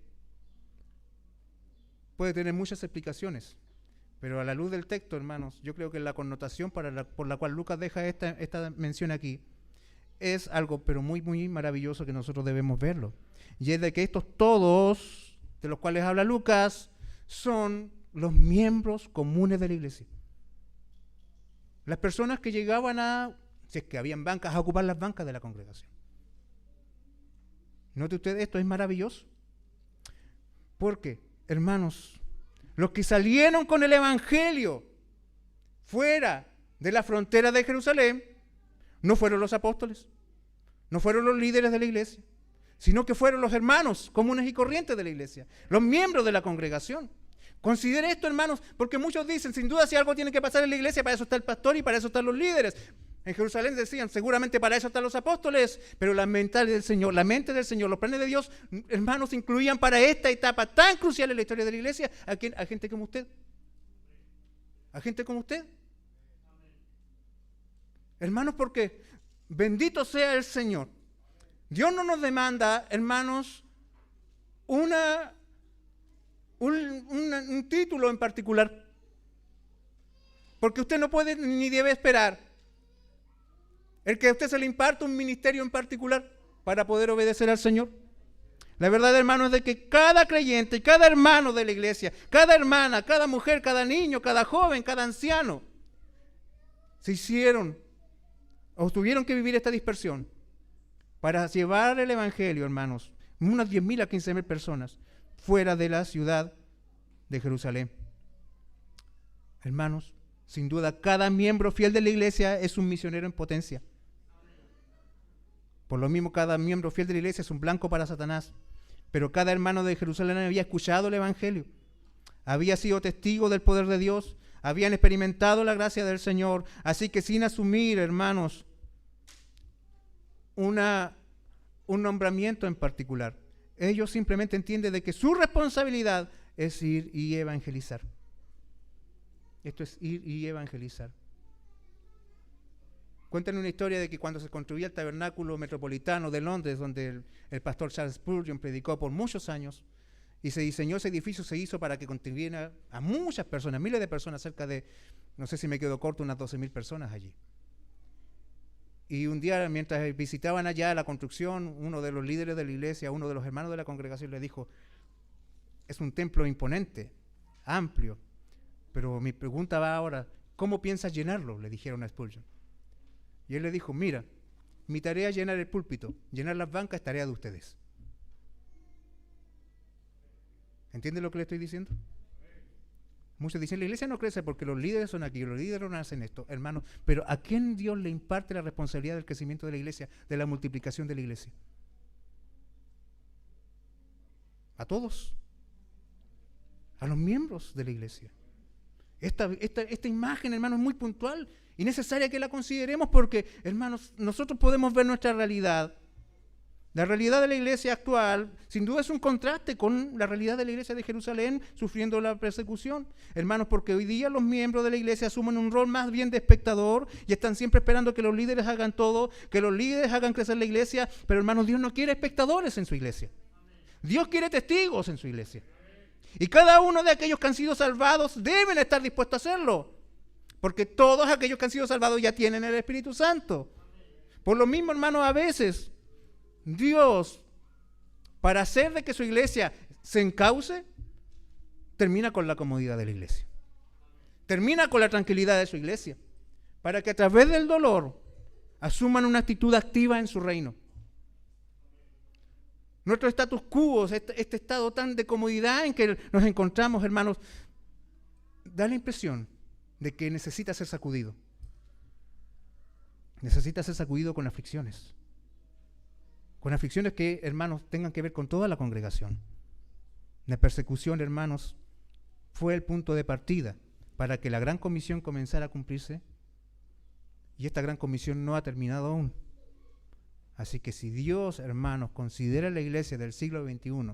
puede tener muchas explicaciones, pero a la luz del texto, hermanos, yo creo que la connotación por la cual Lucas deja esta mención aquí es algo, pero muy, muy maravilloso que nosotros debemos verlo. Y es de que estos todos, de los cuales habla Lucas, son los miembros comunes de la iglesia. Las personas que llegaban si es que habían bancas, a ocupar las bancas de la congregación. Note usted, esto es maravilloso. Porque, hermanos, los que salieron con el Evangelio fuera de la frontera de Jerusalén no fueron los apóstoles, no fueron los líderes de la iglesia, sino que fueron los hermanos comunes y corrientes de la iglesia, los miembros de la congregación. Considere esto, hermanos, porque muchos dicen, sin duda, si algo tiene que pasar en la iglesia, para eso está el pastor y para eso están los líderes. En Jerusalén decían, seguramente para eso están los apóstoles, pero la mente del Señor, los planes de Dios, hermanos, incluían para esta etapa tan crucial en la historia de la iglesia a gente como usted. A gente como usted. Hermanos, porque bendito sea el Señor. Dios no nos demanda, hermanos, un título en particular, porque usted no puede ni debe esperar el que a usted se le imparta un ministerio en particular para poder obedecer al Señor. La verdad, hermano, es de que cada creyente y cada hermano de la iglesia, cada hermana, cada mujer, cada niño, cada joven, cada anciano, se hicieron o tuvieron que vivir esta dispersión para llevar el evangelio, hermanos, unas 10.000 a 15.000 personas fuera de la ciudad de Jerusalén. Hermanos, sin duda, cada miembro fiel de la iglesia es un misionero en potencia. Por lo mismo, cada miembro fiel de la iglesia es un blanco para Satanás. Pero cada hermano de Jerusalén había escuchado el evangelio, había sido testigo del poder de Dios, habían experimentado la gracia del Señor. Así que sin asumir, hermanos, un nombramiento en particular, ellos simplemente entienden de que su responsabilidad es ir y evangelizar. Esto es ir y evangelizar. Cuentan una historia de que cuando se construía el tabernáculo metropolitano de Londres, donde el pastor Charles Spurgeon predicó por muchos años, y se diseñó ese edificio, se hizo para que contribuyera a muchas personas, miles de personas, cerca de, no sé si me quedo corto, unas 12.000 personas allí. Y un día, mientras visitaban allá la construcción, uno de los líderes de la iglesia, uno de los hermanos de la congregación le dijo: es un templo imponente, amplio, pero mi pregunta va ahora, ¿cómo piensas llenarlo?, le dijeron a Spurgeon. Y él le dijo: mira, mi tarea es llenar el púlpito, llenar las bancas es tarea de ustedes. ¿Entienden lo que le estoy diciendo? Muchos dicen, la iglesia no crece porque los líderes son aquí, los líderes no hacen esto. Hermanos, pero ¿a quién Dios le imparte la responsabilidad del crecimiento de la iglesia, de la multiplicación de la iglesia? A todos, a los miembros de la iglesia. Esta imagen, hermanos, es muy puntual y necesaria que la consideremos porque, hermanos, nosotros podemos ver nuestra realidad. La realidad de la iglesia actual, sin duda, es un contraste con la realidad de la iglesia de Jerusalén sufriendo la persecución. Hermanos, porque hoy día los miembros de la iglesia asumen un rol más bien de espectador y están siempre esperando que los líderes hagan todo, que los líderes hagan crecer la iglesia. Pero, hermanos, Dios no quiere espectadores en su iglesia. Dios quiere testigos en su iglesia. Y cada uno de aquellos que han sido salvados deben estar dispuestos a hacerlo. Porque todos aquellos que han sido salvados ya tienen el Espíritu Santo. Por lo mismo, hermanos, a veces Dios, para hacer de que su iglesia se encauce, termina con la comodidad de la iglesia. Termina con la tranquilidad de su iglesia. Para que a través del dolor asuman una actitud activa en su reino. Nuestro status quo, este estado tan de comodidad en que nos encontramos, hermanos, da la impresión de que necesita ser sacudido. Necesita ser sacudido con aflicciones. Con aflicciones que, hermanos, tengan que ver con toda la congregación. La persecución, hermanos, fue el punto de partida para que la gran comisión comenzara a cumplirse, y esta gran comisión no ha terminado aún. Así que si Dios, hermanos, considera la iglesia del siglo XXI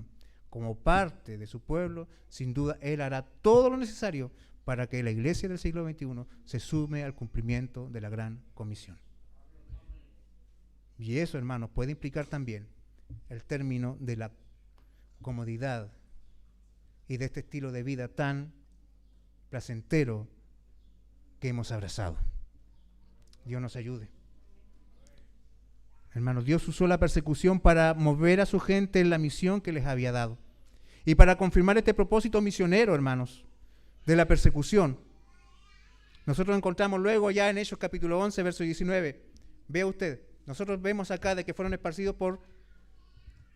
como parte de su pueblo, sin duda Él hará todo lo necesario para que la iglesia del siglo XXI se sume al cumplimiento de la gran comisión. Y eso, hermanos, puede implicar también el término de la comodidad y de este estilo de vida tan placentero que hemos abrazado. Dios nos ayude. Hermanos, Dios usó la persecución para mover a su gente en la misión que les había dado. Y para confirmar este propósito misionero, hermanos, de la persecución. Nosotros encontramos luego ya en Hechos capítulo 11, verso 19. Vea usted. Nosotros vemos acá de que fueron esparcidos por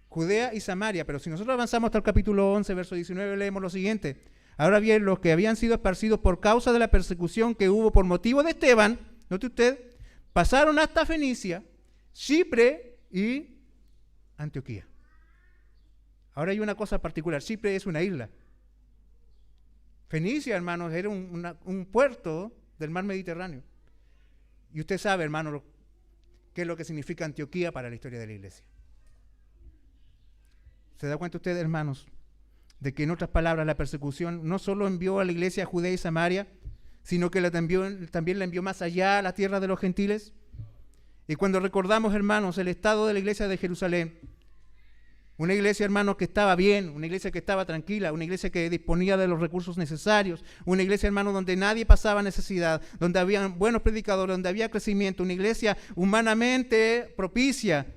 Judea y Samaria, pero si nosotros avanzamos hasta el capítulo 11, verso 19, leemos lo siguiente. Ahora bien, los que habían sido esparcidos por causa de la persecución que hubo por motivo de Esteban, note usted, pasaron hasta Fenicia, Chipre y Antioquía. Ahora hay una cosa particular, Chipre es una isla. Fenicia, hermanos, era un puerto del mar Mediterráneo. Y usted sabe, hermanos, qué es lo que significa Antioquía para la historia de la iglesia. ¿Se da cuenta usted, hermanos, de que en otras palabras la persecución no solo envió a la iglesia a Judea y Samaria, sino que también la envió más allá a la tierra de los gentiles? Y cuando recordamos, hermanos, el estado de la iglesia de Jerusalén, una iglesia, hermanos, que estaba bien, una iglesia que estaba tranquila, una iglesia que disponía de los recursos necesarios, una iglesia, hermanos, donde nadie pasaba necesidad, donde había buenos predicadores, donde había crecimiento, una iglesia humanamente propicia,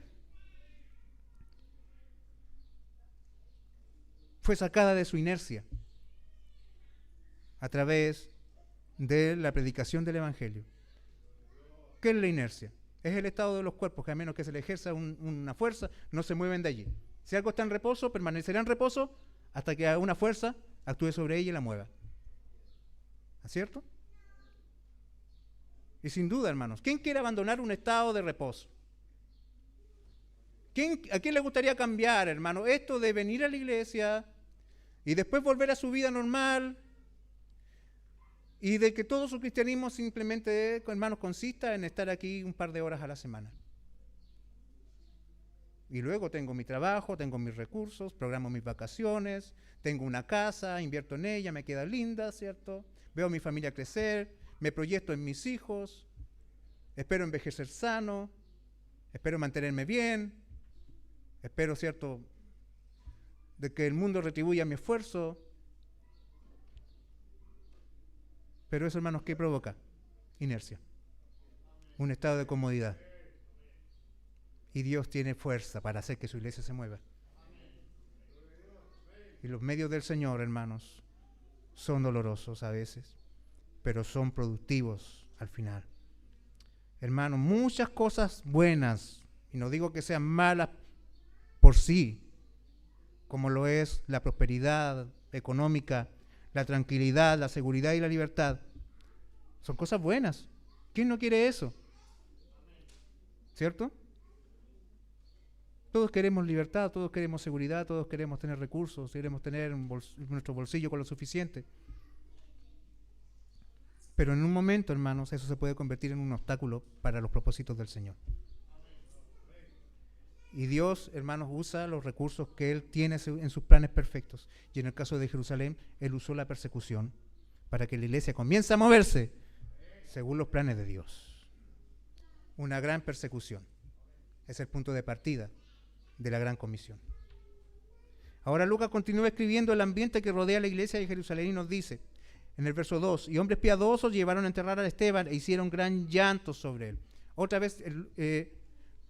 fue sacada de su inercia a través de la predicación del Evangelio. ¿Qué es la inercia? es el estado de los cuerpos, que a menos que se le ejerza una fuerza, no se mueven de allí. Si algo está en reposo, permanecerá en reposo hasta que una fuerza actúe sobre ella y la mueva. ¿Es cierto? Y sin duda, hermanos, ¿quién quiere abandonar un estado de reposo? ¿A quién le gustaría cambiar, hermano? Esto de venir a la iglesia y después volver a su vida normal y de que todo su cristianismo simplemente, hermanos, consista en estar aquí un par de horas a la semana. Y luego tengo mi trabajo, tengo mis recursos, programo mis vacaciones, tengo una casa, invierto en ella, me queda linda, ¿cierto? Veo a mi familia crecer, me proyecto en mis hijos, espero envejecer sano, espero mantenerme bien, espero, ¿cierto?, de que el mundo retribuya mi esfuerzo. Pero eso, hermanos, ¿qué provoca? Inercia, un estado de comodidad. Y Dios tiene fuerza para hacer que su iglesia se mueva. Y los medios del Señor, hermanos, son dolorosos a veces, pero son productivos al final. Hermanos, muchas cosas buenas, y no digo que sean malas por sí, como lo es la prosperidad económica, la tranquilidad, la seguridad y la libertad, son cosas buenas. ¿Quién no quiere eso? ¿Cierto? Todos queremos libertad, todos queremos seguridad, todos queremos tener recursos, queremos tener nuestro bolsillo con lo suficiente. Pero en un momento, hermanos, eso se puede convertir en un obstáculo para los propósitos del Señor. Y Dios, hermanos, usa los recursos que Él tiene en sus planes perfectos. Y en el caso de Jerusalén, Él usó la persecución para que la iglesia comience a moverse según los planes de Dios. Una gran persecución es el punto de partida de la gran comisión. Ahora Lucas continúa escribiendo el ambiente que rodea la iglesia de Jerusalén y nos dice, en el verso 2, y hombres piadosos llevaron a enterrar a Esteban e hicieron gran llanto sobre él. Otra vez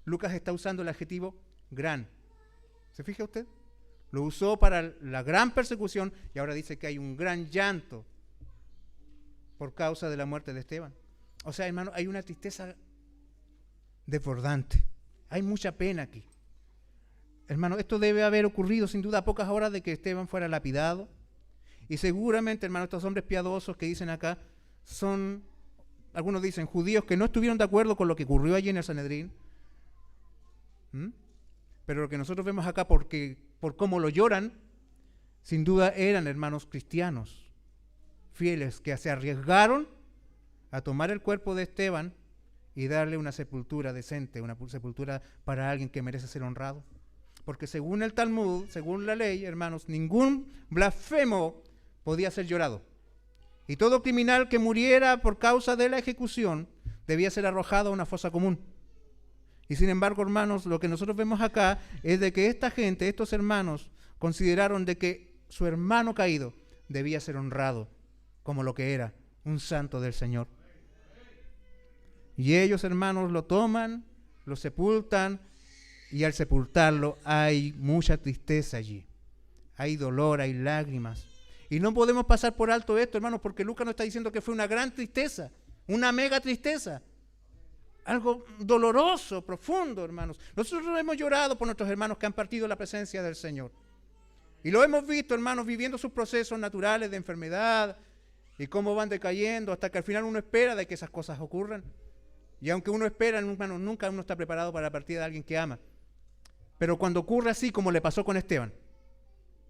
Lucas está usando el adjetivo gran. ¿Se fija usted? Lo usó para la gran persecución y ahora dice que hay un gran llanto por causa de la muerte de Esteban. O sea, hermano, hay una tristeza desbordante. Hay mucha pena aquí. Hermano, esto debe haber ocurrido sin duda a pocas horas de que Esteban fuera lapidado. Y seguramente, hermano, estos hombres piadosos que dicen acá son, algunos dicen, judíos que no estuvieron de acuerdo con lo que ocurrió allí en el Sanedrín. Pero lo que nosotros vemos acá, por cómo lo lloran, sin duda eran hermanos cristianos, fieles, que se arriesgaron a tomar el cuerpo de Esteban y darle una sepultura decente, una sepultura para alguien que merece ser honrado. Porque según el Talmud, según la ley, hermanos, ningún blasfemo podía ser llorado. Y todo criminal que muriera por causa de la ejecución debía ser arrojado a una fosa común. Y sin embargo, hermanos, lo que nosotros vemos acá es de que esta gente, estos hermanos, consideraron de que su hermano caído debía ser honrado como lo que era, un santo del Señor. Y ellos, hermanos, lo toman, lo sepultan, y al sepultarlo hay mucha tristeza allí. Hay dolor, hay lágrimas. Y no podemos pasar por alto esto, hermanos, porque Lucas nos está diciendo que fue una gran tristeza, una mega tristeza. Algo doloroso, profundo, hermanos. Nosotros hemos llorado por nuestros hermanos que han partido la presencia del Señor. Y lo hemos visto, hermanos, viviendo sus procesos naturales de enfermedad y cómo van decayendo hasta que al final uno espera de que esas cosas ocurran. Y aunque uno espera, hermanos, nunca uno está preparado para la partida de alguien que ama. Pero cuando ocurre así como le pasó con Esteban,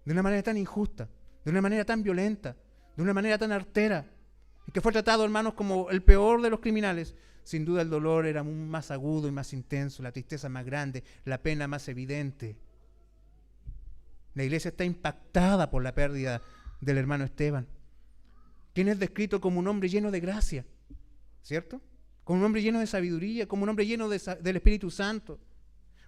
de una manera tan injusta, de una manera tan violenta, de una manera tan artera, y que fue tratado, hermanos, como el peor de los criminales, sin duda el dolor era más agudo y más intenso, la tristeza más grande, la pena más evidente. La iglesia está impactada por la pérdida del hermano Esteban, quien es descrito como un hombre lleno de gracia, ¿cierto? Como un hombre lleno de sabiduría, como un hombre lleno del Espíritu Santo,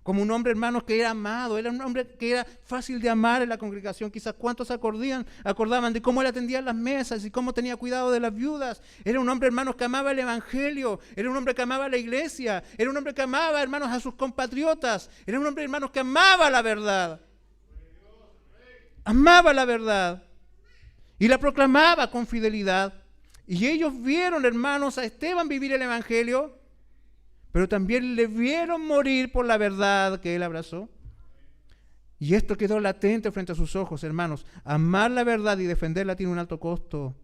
como un hombre, hermanos, que era amado, era un hombre que era fácil de amar en la congregación. Quizás cuántos acordaban de cómo él atendía las mesas y cómo tenía cuidado de las viudas. Era un hombre, hermanos, que amaba el evangelio, era un hombre que amaba la iglesia, era un hombre que amaba, hermanos, a sus compatriotas, era un hombre, hermanos, que amaba la verdad. Amaba la verdad y la proclamaba con fidelidad. Y ellos vieron, hermanos, a Esteban vivir el evangelio, pero también le vieron morir por la verdad que él abrazó. Y esto quedó latente frente a sus ojos, hermanos. Amar la verdad y defenderla tiene un alto costo.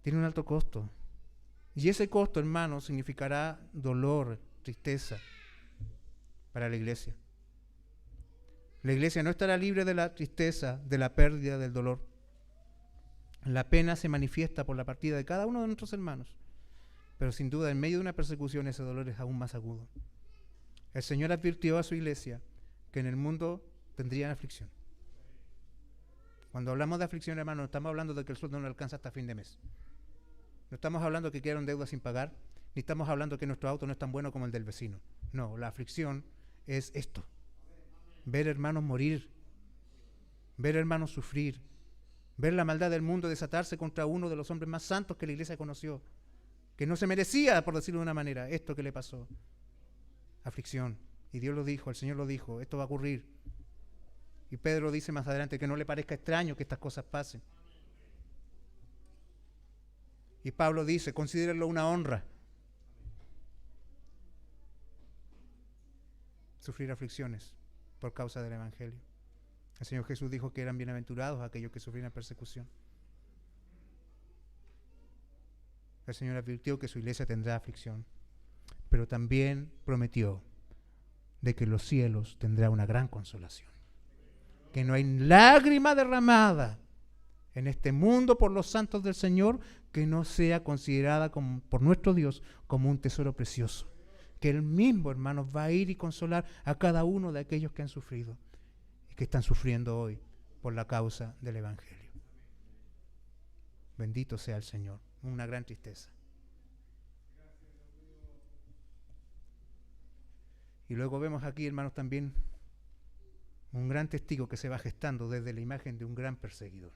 Tiene un alto costo. Y ese costo, hermanos, significará dolor, tristeza para la iglesia. La iglesia no estará libre de la tristeza, de la pérdida, del dolor. La pena se manifiesta por la partida de cada uno de nuestros hermanos. Pero sin duda, en medio de una persecución, ese dolor es aún más agudo. El Señor advirtió a su iglesia que en el mundo tendrían aflicción. Cuando hablamos de aflicción, hermanos, no estamos hablando de que el sueldo no alcanza hasta fin de mes. No estamos hablando de que quedaron deudas sin pagar, ni estamos hablando de que nuestro auto no es tan bueno como el del vecino. No, la aflicción es esto. Ver hermanos morir, ver hermanos sufrir, ver la maldad del mundo desatarse contra uno de los hombres más santos que la iglesia conoció, que no se merecía, por decirlo de una manera, esto que le pasó. Aflicción. Y Dios lo dijo, el Señor lo dijo, esto va a ocurrir. Y Pedro dice más adelante que no le parezca extraño que estas cosas pasen. Y Pablo dice, considérenlo una honra sufrir aflicciones por causa del Evangelio. El Señor Jesús dijo que eran bienaventurados aquellos que sufrían persecución. El Señor advirtió que su iglesia tendrá aflicción, pero también prometió de que los cielos tendrá una gran consolación. Que no hay lágrima derramada en este mundo por los santos del Señor que no sea considerada por nuestro Dios como un tesoro precioso. Que Él mismo, hermanos, va a ir y consolar a cada uno de aquellos que han sufrido y que están sufriendo hoy por la causa del Evangelio. Bendito sea el Señor. Una gran tristeza. Y luego vemos aquí, hermanos, también un gran testigo que se va gestando desde la imagen de un gran perseguidor.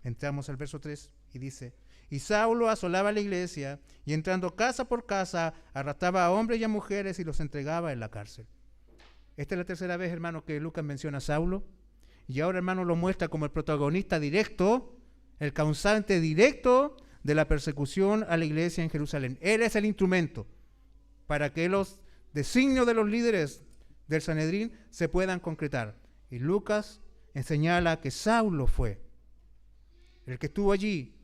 Entramos al verso 3 y dice: y Saulo asolaba la iglesia y entrando casa por casa arrastraba a hombres y a mujeres y los entregaba en la cárcel. Esta es la tercera vez, hermano, que Lucas menciona a Saulo, y ahora, hermano, lo muestra como el protagonista directo, el causante directo de la persecución a la iglesia en Jerusalén. Él es el instrumento para que los designios de los líderes del Sanedrín se puedan concretar. Y Lucas señala que Saulo fue el que estuvo allí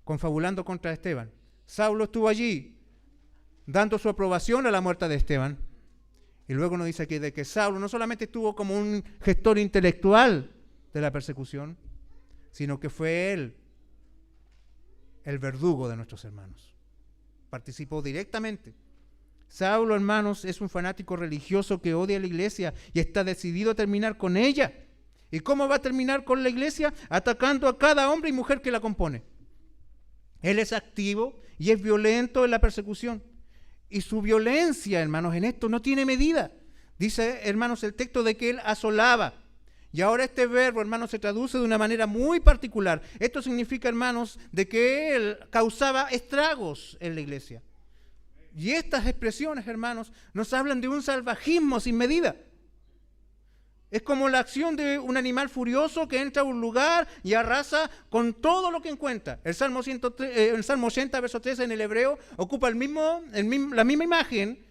confabulando contra Esteban. Saulo estuvo allí dando su aprobación a la muerte de Esteban. Y luego nos dice aquí de que Saulo no solamente estuvo como un gestor intelectual de la persecución, sino que fue él el verdugo de nuestros hermanos. Participó directamente. Saulo, hermanos, es un fanático religioso que odia a la iglesia y está decidido a terminar con ella. ¿Y cómo va a terminar con la iglesia? Atacando a cada hombre y mujer que la compone. Él es activo y es violento en la persecución. Y su violencia, hermanos, en esto no tiene medida. Dice, hermanos, el texto de que él asolaba. Y ahora este verbo, hermanos, se traduce de una manera muy particular. Esto significa, hermanos, de que él causaba estragos en la iglesia. Y estas expresiones, hermanos, nos hablan de un salvajismo sin medida. Es como la acción de un animal furioso que entra a un lugar y arrasa con todo lo que encuentra. El Salmo 80, verso 13 en el hebreo, ocupa la misma imagen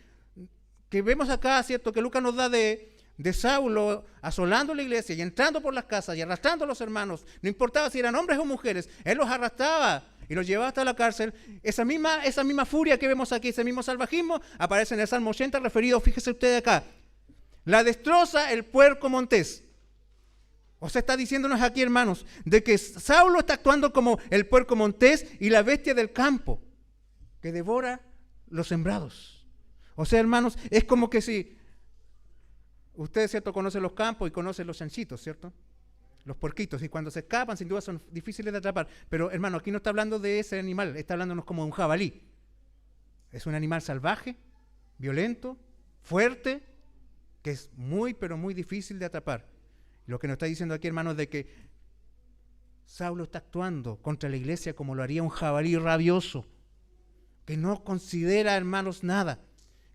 que vemos acá, ¿cierto? Que Lucas nos da de Saulo asolando la iglesia y entrando por las casas y arrastrando a los hermanos. No importaba si eran hombres o mujeres, él los arrastraba y los llevaba hasta la cárcel. Esa misma furia que vemos aquí, ese mismo salvajismo, aparece en el Salmo 80 referido, fíjese usted acá. La destroza el puerco montés. O sea, está diciéndonos aquí, hermanos, de que Saulo está actuando como el puerco montés y la bestia del campo que devora los sembrados. O sea, hermanos, es como que si ustedes, ¿cierto?, conocen los campos y conocen los chanchitos, ¿cierto? Los puerquitos, y cuando se escapan, sin duda son difíciles de atrapar. Pero, hermano, aquí no está hablando de ese animal, está hablándonos como de un jabalí. Es un animal salvaje, violento, fuerte, que es muy, pero muy difícil de atrapar. Lo que nos está diciendo aquí, hermanos, de que Saulo está actuando contra la iglesia como lo haría un jabalí rabioso, que no considera, hermanos, nada,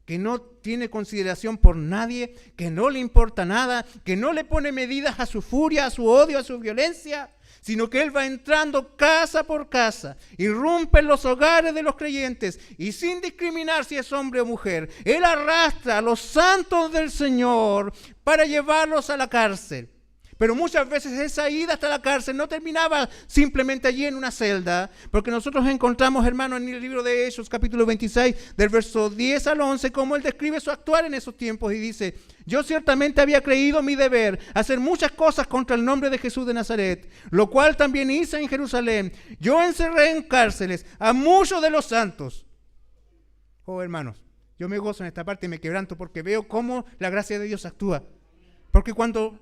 que no tiene consideración por nadie, que no le importa nada, que no le pone medidas a su furia, a su odio, a su violencia, sino que él va entrando casa por casa, irrumpe en los hogares de los creyentes y sin discriminar si es hombre o mujer, él arrastra a los santos del Señor para llevarlos a la cárcel. Pero muchas veces esa ida hasta la cárcel no terminaba simplemente allí en una celda, porque nosotros encontramos, hermanos, en el libro de Hechos, capítulo 26, del verso 10 al 11, cómo él describe su actuar en esos tiempos y dice: yo ciertamente había creído mi deber hacer muchas cosas contra el nombre de Jesús de Nazaret, lo cual también hice en Jerusalén. Yo encerré en cárceles a muchos de los santos. Oh, hermanos, yo me gozo en esta parte y me quebranto porque veo cómo la gracia de Dios actúa. Porque cuando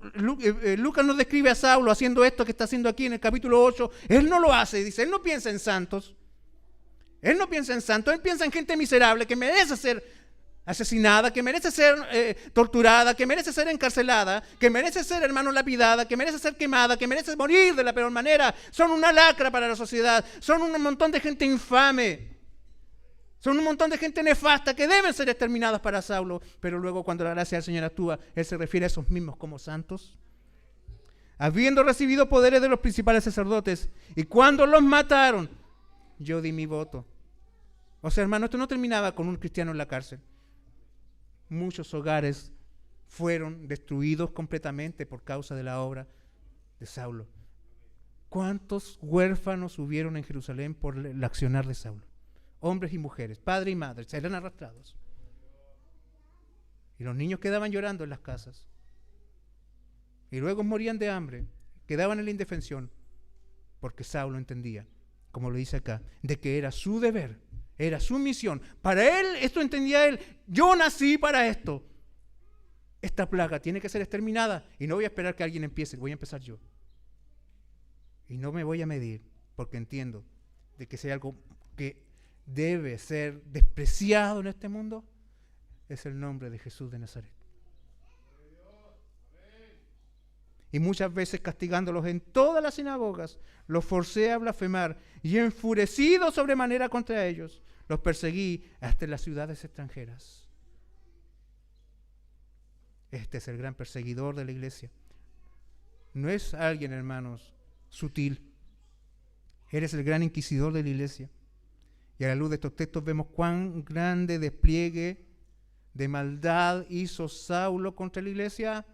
Lucas nos describe a Saulo haciendo esto que está haciendo aquí en el capítulo 8, él no lo hace, dice, él no piensa en santos. Él no piensa en santos, él piensa en gente miserable que merece ser asesinada, que merece ser torturada, que merece ser encarcelada, que merece ser, hermano, lapidada, que merece ser quemada, que merece morir de la peor manera. Son una lacra para la sociedad, son un montón de gente infame. Son un montón de gente nefasta que deben ser exterminadas para Saulo, pero luego cuando la gracia del Señor actúa, él se refiere a esos mismos como santos. Habiendo recibido poderes de los principales sacerdotes, y cuando los mataron, yo di mi voto. O sea, hermano, esto no terminaba con un cristiano en la cárcel. Muchos hogares fueron destruidos completamente por causa de la obra de Saulo. ¿Cuántos huérfanos hubieron en Jerusalén por el accionar de Saulo? Hombres y mujeres, padre y madre, serán arrastrados. Y los niños quedaban llorando en las casas. Y luego morían de hambre, quedaban en la indefensión, porque Saulo entendía, como lo dice acá, de que era su deber, era su misión. Para él, esto entendía él, yo nací para esto. Esta plaga tiene que ser exterminada y no voy a esperar que alguien empiece, voy a empezar yo. Y no me voy a medir, porque entiendo de que si hay algo que debe ser despreciado en este mundo, es el nombre de Jesús de Nazaret. Y muchas veces castigándolos en todas las sinagogas, los forcé a blasfemar y enfurecido sobremanera contra ellos, los perseguí hasta en las ciudades extranjeras. Este es el gran perseguidor de la iglesia. No es alguien, hermanos, sutil. Eres el gran inquisidor de la iglesia. Y a la luz de estos textos vemos cuán grande despliegue de maldad hizo Saulo contra la iglesia,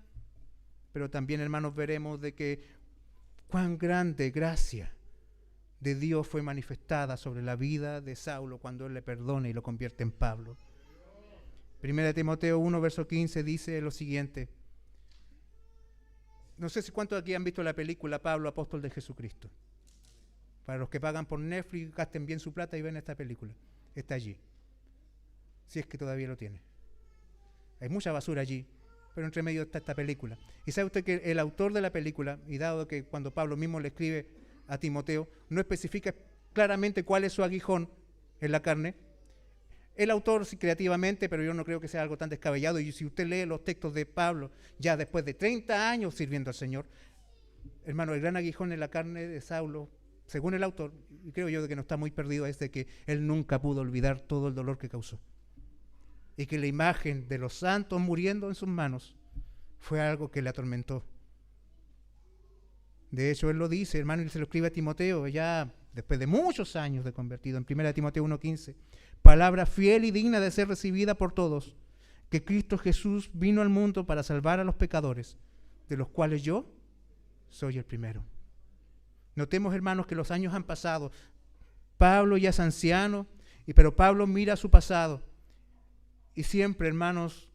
pero también, hermanos, veremos de que cuán grande gracia de Dios fue manifestada sobre la vida de Saulo cuando él le perdona y lo convierte en Pablo. 1 Timoteo 1, verso 15 dice lo siguiente. No sé si cuántos aquí han visto la película Pablo, apóstol de Jesucristo. Para los que pagan por Netflix, gasten bien su plata y ven esta película. Está allí. Si es que todavía lo tiene. Hay mucha basura allí, pero entre medio está esta película. Y sabe usted que el autor de la película, y dado que cuando Pablo mismo le escribe a Timoteo, no especifica claramente cuál es su aguijón en la carne. El autor sí, creativamente, pero yo no creo que sea algo tan descabellado. Y si usted lee los textos de Pablo, ya después de 30 años sirviendo al Señor, hermano, el gran aguijón en la carne de Saulo, según el autor, y creo yo de que no está muy perdido, es de que él nunca pudo olvidar todo el dolor que causó. Y que la imagen de los santos muriendo en sus manos fue algo que le atormentó. De hecho, él lo dice, hermano, y se lo escribe a Timoteo, ya después de muchos años de convertido, en 1 Timoteo 1:15. Palabra fiel y digna de ser recibida por todos, que Cristo Jesús vino al mundo para salvar a los pecadores, de los cuales yo soy el primero. Notemos, hermanos, que los años han pasado. Pablo ya es anciano, pero Pablo mira su pasado. Y siempre, hermanos,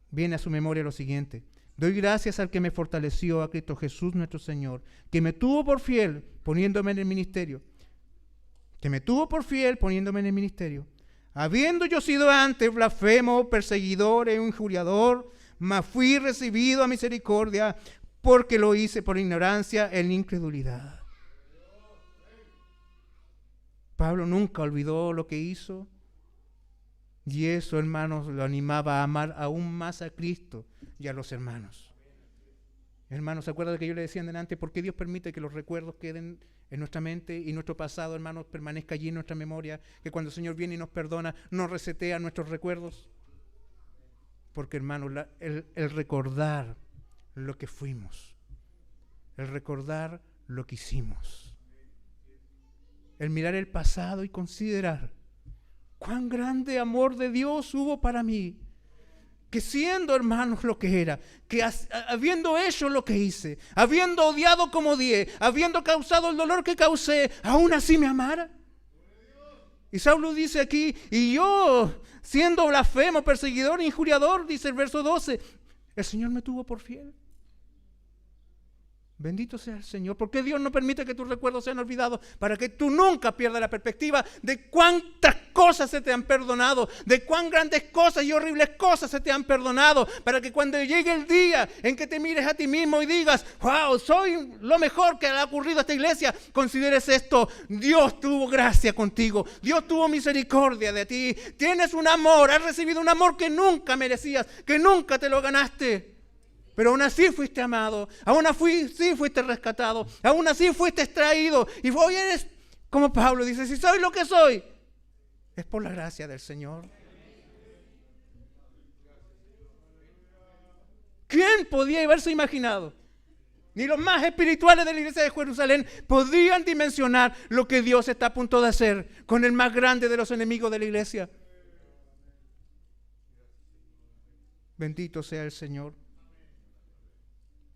viene a su memoria lo siguiente. Doy gracias al que me fortaleció, a Cristo Jesús nuestro Señor, que me tuvo por fiel poniéndome en el ministerio. Habiendo yo sido antes blasfemo, perseguidor e injuriador, mas fui recibido a misericordia, porque lo hice por ignorancia en incredulidad. Pablo nunca olvidó lo que hizo, y eso, hermanos, lo animaba a amar aún más a Cristo y a los hermanos. Hermanos, ¿se acuerdan de que yo le decía delante? ¿Por qué Dios permite que los recuerdos queden en nuestra mente y nuestro pasado, hermanos, permanezca allí en nuestra memoria? Que cuando el Señor viene y nos perdona, nos resetea nuestros recuerdos. Porque, hermanos, el recordar lo que fuimos, el recordar lo que hicimos, el mirar el pasado y considerar cuán grande amor de Dios hubo para mí, que siendo, hermanos, lo que era, que habiendo hecho lo que hice, habiendo odiado como odié, habiendo causado el dolor que causé, aún así me amara. Y Saulo dice aquí, y yo, siendo blasfemo, perseguidor, injuriador, dice el verso 12, el Señor me tuvo por fiel. Bendito sea el Señor, porque Dios no permite que tus recuerdos sean olvidados, para que tú nunca pierdas la perspectiva de cuántas cosas se te han perdonado, de cuán grandes cosas y horribles cosas se te han perdonado, para que cuando llegue el día en que te mires a ti mismo y digas, wow, soy lo mejor que le ha ocurrido a esta iglesia, consideres esto: Dios tuvo gracia contigo, Dios tuvo misericordia de ti, tienes un amor, has recibido un amor que nunca merecías, que nunca te lo ganaste. Pero aún así fuiste amado, aún así fuiste rescatado, aún así fuiste extraído. Y hoy eres, como Pablo dice, si soy lo que soy, es por la gracia del Señor. ¿Quién podía haberse imaginado? Ni los más espirituales de la iglesia de Jerusalén podían dimensionar lo que Dios está a punto de hacer con el más grande de los enemigos de la iglesia. Bendito sea el Señor.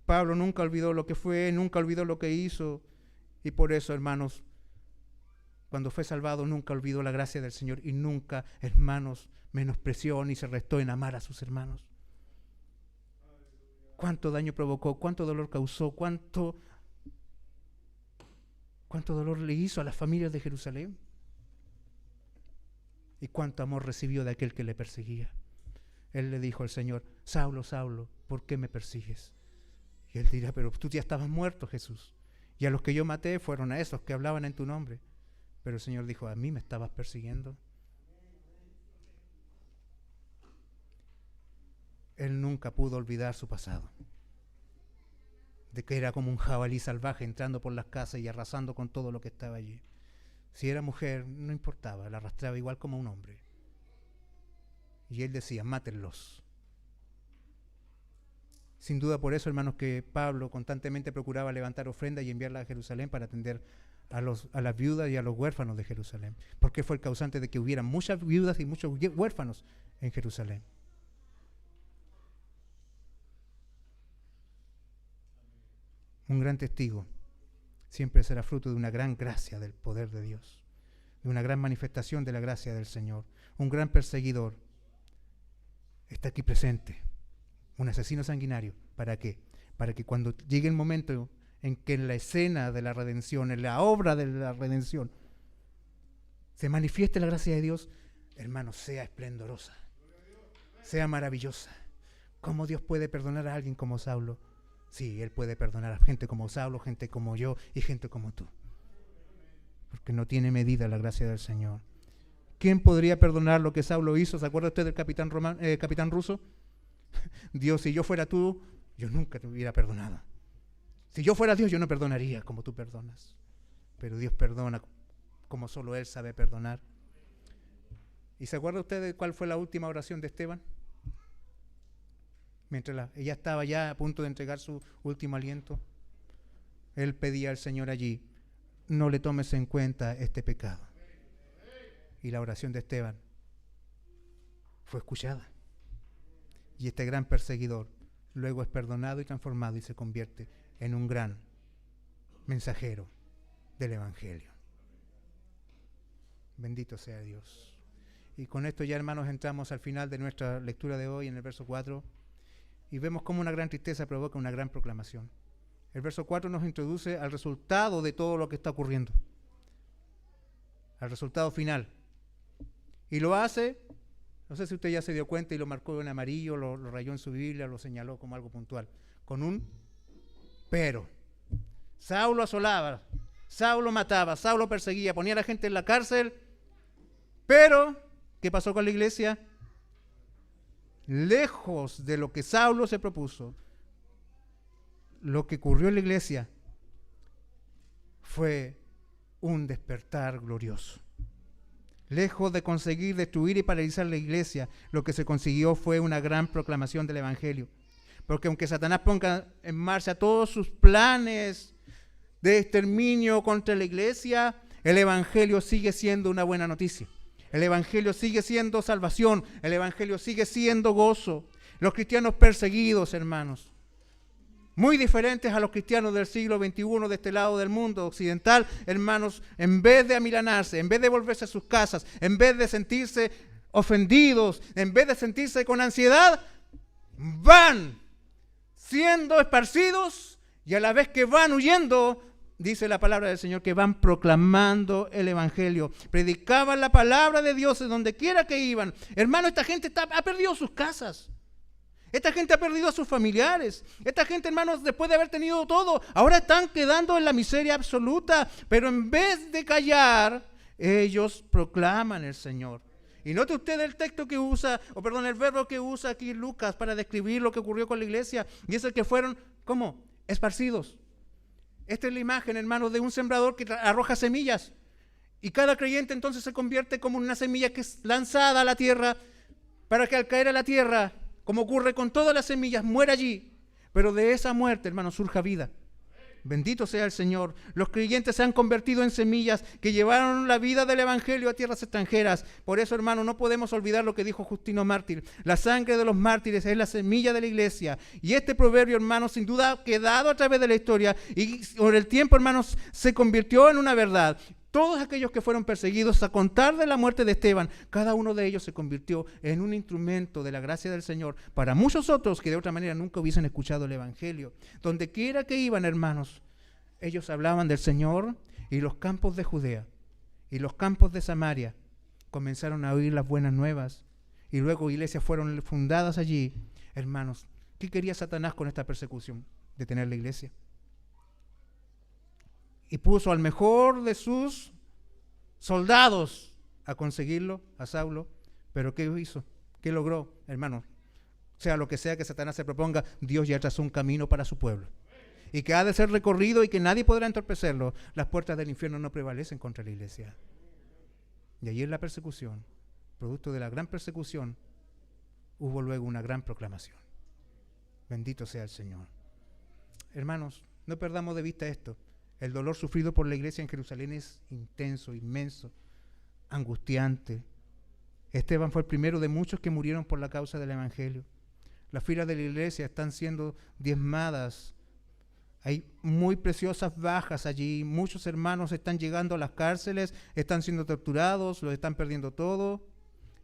Pablo nunca olvidó lo que fue, nunca olvidó lo que hizo, y por eso, hermanos, cuando fue salvado nunca olvidó la gracia del Señor y nunca, hermanos, menospreció ni se restó en amar a sus hermanos. Cuánto daño provocó, cuánto dolor causó, cuánto dolor le hizo a las familias de Jerusalén, y cuánto amor recibió de aquel que le perseguía. Él le dijo al Señor: Saulo, Saulo, ¿por qué me persigues? Y él dirá: pero tú ya estabas muerto, Jesús, y a los que yo maté fueron a esos que hablaban en tu nombre. Pero el Señor dijo: a mí me estabas persiguiendo. Él nunca pudo olvidar su pasado, de que era como un jabalí salvaje entrando por las casas y arrasando con todo lo que estaba allí. Si era mujer, no importaba, la arrastraba igual como un hombre. Y él decía: mátenlos. Sin duda por eso, hermanos, que Pablo constantemente procuraba levantar ofrendas y enviarlas a Jerusalén para atender a las viudas y a los huérfanos de Jerusalén, porque fue el causante de que hubiera muchas viudas y muchos huérfanos en Jerusalén. Un gran testigo siempre será fruto de una gran gracia del poder de Dios, de una gran manifestación de la gracia del Señor. Un gran perseguidor está aquí presente, un asesino sanguinario. ¿Para qué? Para que cuando llegue el momento en que en la escena de la redención, en la obra de la redención, se manifieste la gracia de Dios, hermanos, sea esplendorosa, sea maravillosa. ¿Cómo Dios puede perdonar a alguien como Saulo? Sí, Él puede perdonar a gente como Saulo, gente como yo y gente como tú, porque no tiene medida la gracia del Señor. ¿Quién podría perdonar lo que Saulo hizo? ¿Se acuerda usted del capitán ruso? Dios, si yo fuera tú, yo nunca te hubiera perdonado. Si yo fuera Dios, yo no perdonaría como tú perdonas. Pero Dios perdona como solo Él sabe perdonar. ¿Y se acuerda usted de cuál fue la última oración de Esteban? Mientras ella estaba ya a punto de entregar su último aliento, él pedía al Señor allí: no le tomes en cuenta este pecado. Y la oración de Esteban fue escuchada. Y este gran perseguidor luego es perdonado y transformado y se convierte en un gran mensajero del Evangelio. Bendito sea Dios. Y con esto ya, hermanos, entramos al final de nuestra lectura de hoy en el verso 4 y vemos cómo una gran tristeza provoca una gran proclamación. El verso 4 nos introduce al resultado de todo lo que está ocurriendo, al resultado final. Y lo hace, no sé si usted ya se dio cuenta y lo marcó en amarillo, lo rayó en su Biblia, lo señaló como algo puntual, con un pero. Saulo asolaba, Saulo mataba, Saulo perseguía, ponía a la gente en la cárcel, pero ¿qué pasó con la iglesia? Lejos de lo que Saulo se propuso, lo que ocurrió en la iglesia fue un despertar glorioso. Lejos de conseguir destruir y paralizar la iglesia, lo que se consiguió fue una gran proclamación del Evangelio. Porque aunque Satanás ponga en marcha todos sus planes de exterminio contra la iglesia, el Evangelio sigue siendo una buena noticia. El Evangelio sigue siendo salvación. El Evangelio sigue siendo gozo. Los cristianos perseguidos, hermanos, muy diferentes a los cristianos del siglo XXI de este lado del mundo occidental, hermanos, en vez de amilanarse, en vez de volverse a sus casas, en vez de sentirse ofendidos, en vez de sentirse con ansiedad, van siendo esparcidos y a la vez que van huyendo, dice la palabra del Señor, que van proclamando el Evangelio. Predicaban la palabra de Dios en donde quiera que iban. Hermano, esta gente ha perdido sus casas. Esta gente ha perdido a sus familiares. Esta gente, hermanos, después de haber tenido todo, ahora están quedando en la miseria absoluta. Pero en vez de callar, ellos proclaman el Señor. Y note usted el texto que usa, el verbo que usa aquí Lucas para describir lo que ocurrió con la iglesia. Y es el que fueron, ¿cómo? Esparcidos. Esta es la imagen, hermanos, de un sembrador que arroja semillas. Y cada creyente entonces se convierte como una semilla que es lanzada a la tierra para que al caer a la tierra, como ocurre con todas las semillas, muera allí. Pero de esa muerte, hermanos, surja vida. Bendito sea el Señor. Los creyentes se han convertido en semillas que llevaron la vida del Evangelio a tierras extranjeras. Por eso, hermanos, no podemos olvidar lo que dijo Justino Mártir. La sangre de los mártires es la semilla de la iglesia. Y este proverbio, hermanos, sin duda ha quedado a través de la historia y por el tiempo, hermanos, se convirtió en una verdad. Todos aquellos que fueron perseguidos a contar de la muerte de Esteban, cada uno de ellos se convirtió en un instrumento de la gracia del Señor para muchos otros que de otra manera nunca hubiesen escuchado el Evangelio. Donde quiera que iban, hermanos, ellos hablaban del Señor y los campos de Judea y los campos de Samaria comenzaron a oír las buenas nuevas y luego iglesias fueron fundadas allí. Hermanos, ¿qué quería Satanás con esta persecución? Detener la iglesia. Y puso al mejor de sus soldados a conseguirlo, a Saulo. Pero ¿qué hizo? ¿Qué logró, hermano? Sea lo que sea que Satanás se proponga, Dios ya trazó un camino para su pueblo. Y que ha de ser recorrido y que nadie podrá entorpecerlo. Las puertas del infierno no prevalecen contra la iglesia. Y allí en la persecución, producto de la gran persecución, hubo luego una gran proclamación. Bendito sea el Señor. Hermanos, no perdamos de vista esto. El dolor sufrido por la iglesia en Jerusalén es intenso, inmenso, angustiante. Esteban fue el primero de muchos que murieron por la causa del Evangelio. Las filas de la iglesia están siendo diezmadas. Hay muy preciosas bajas allí. Muchos hermanos están llegando a las cárceles, están siendo torturados, los están perdiendo todo,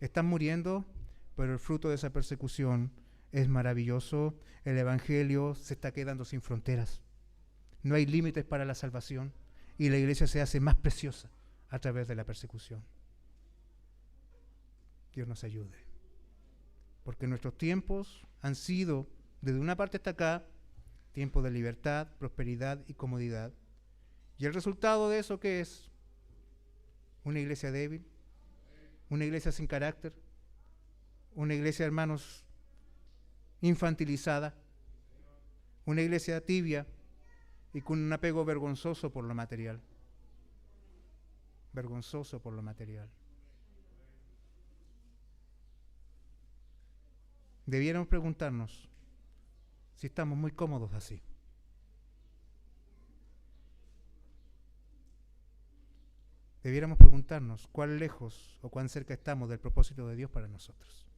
están muriendo, pero el fruto de esa persecución es maravilloso. El Evangelio se está quedando sin fronteras. No hay límites para la salvación y la iglesia se hace más preciosa a través de la persecución. Dios nos ayude. Porque nuestros tiempos han sido, desde una parte hasta acá, tiempos de libertad, prosperidad y comodidad. ¿Y el resultado de eso qué es? Una iglesia débil, una iglesia sin carácter, una iglesia, hermanos, infantilizada, una iglesia tibia, y con un apego vergonzoso por lo material. Vergonzoso por lo material. Debiéramos preguntarnos si estamos muy cómodos así. Debiéramos preguntarnos cuán lejos o cuán cerca estamos del propósito de Dios para nosotros.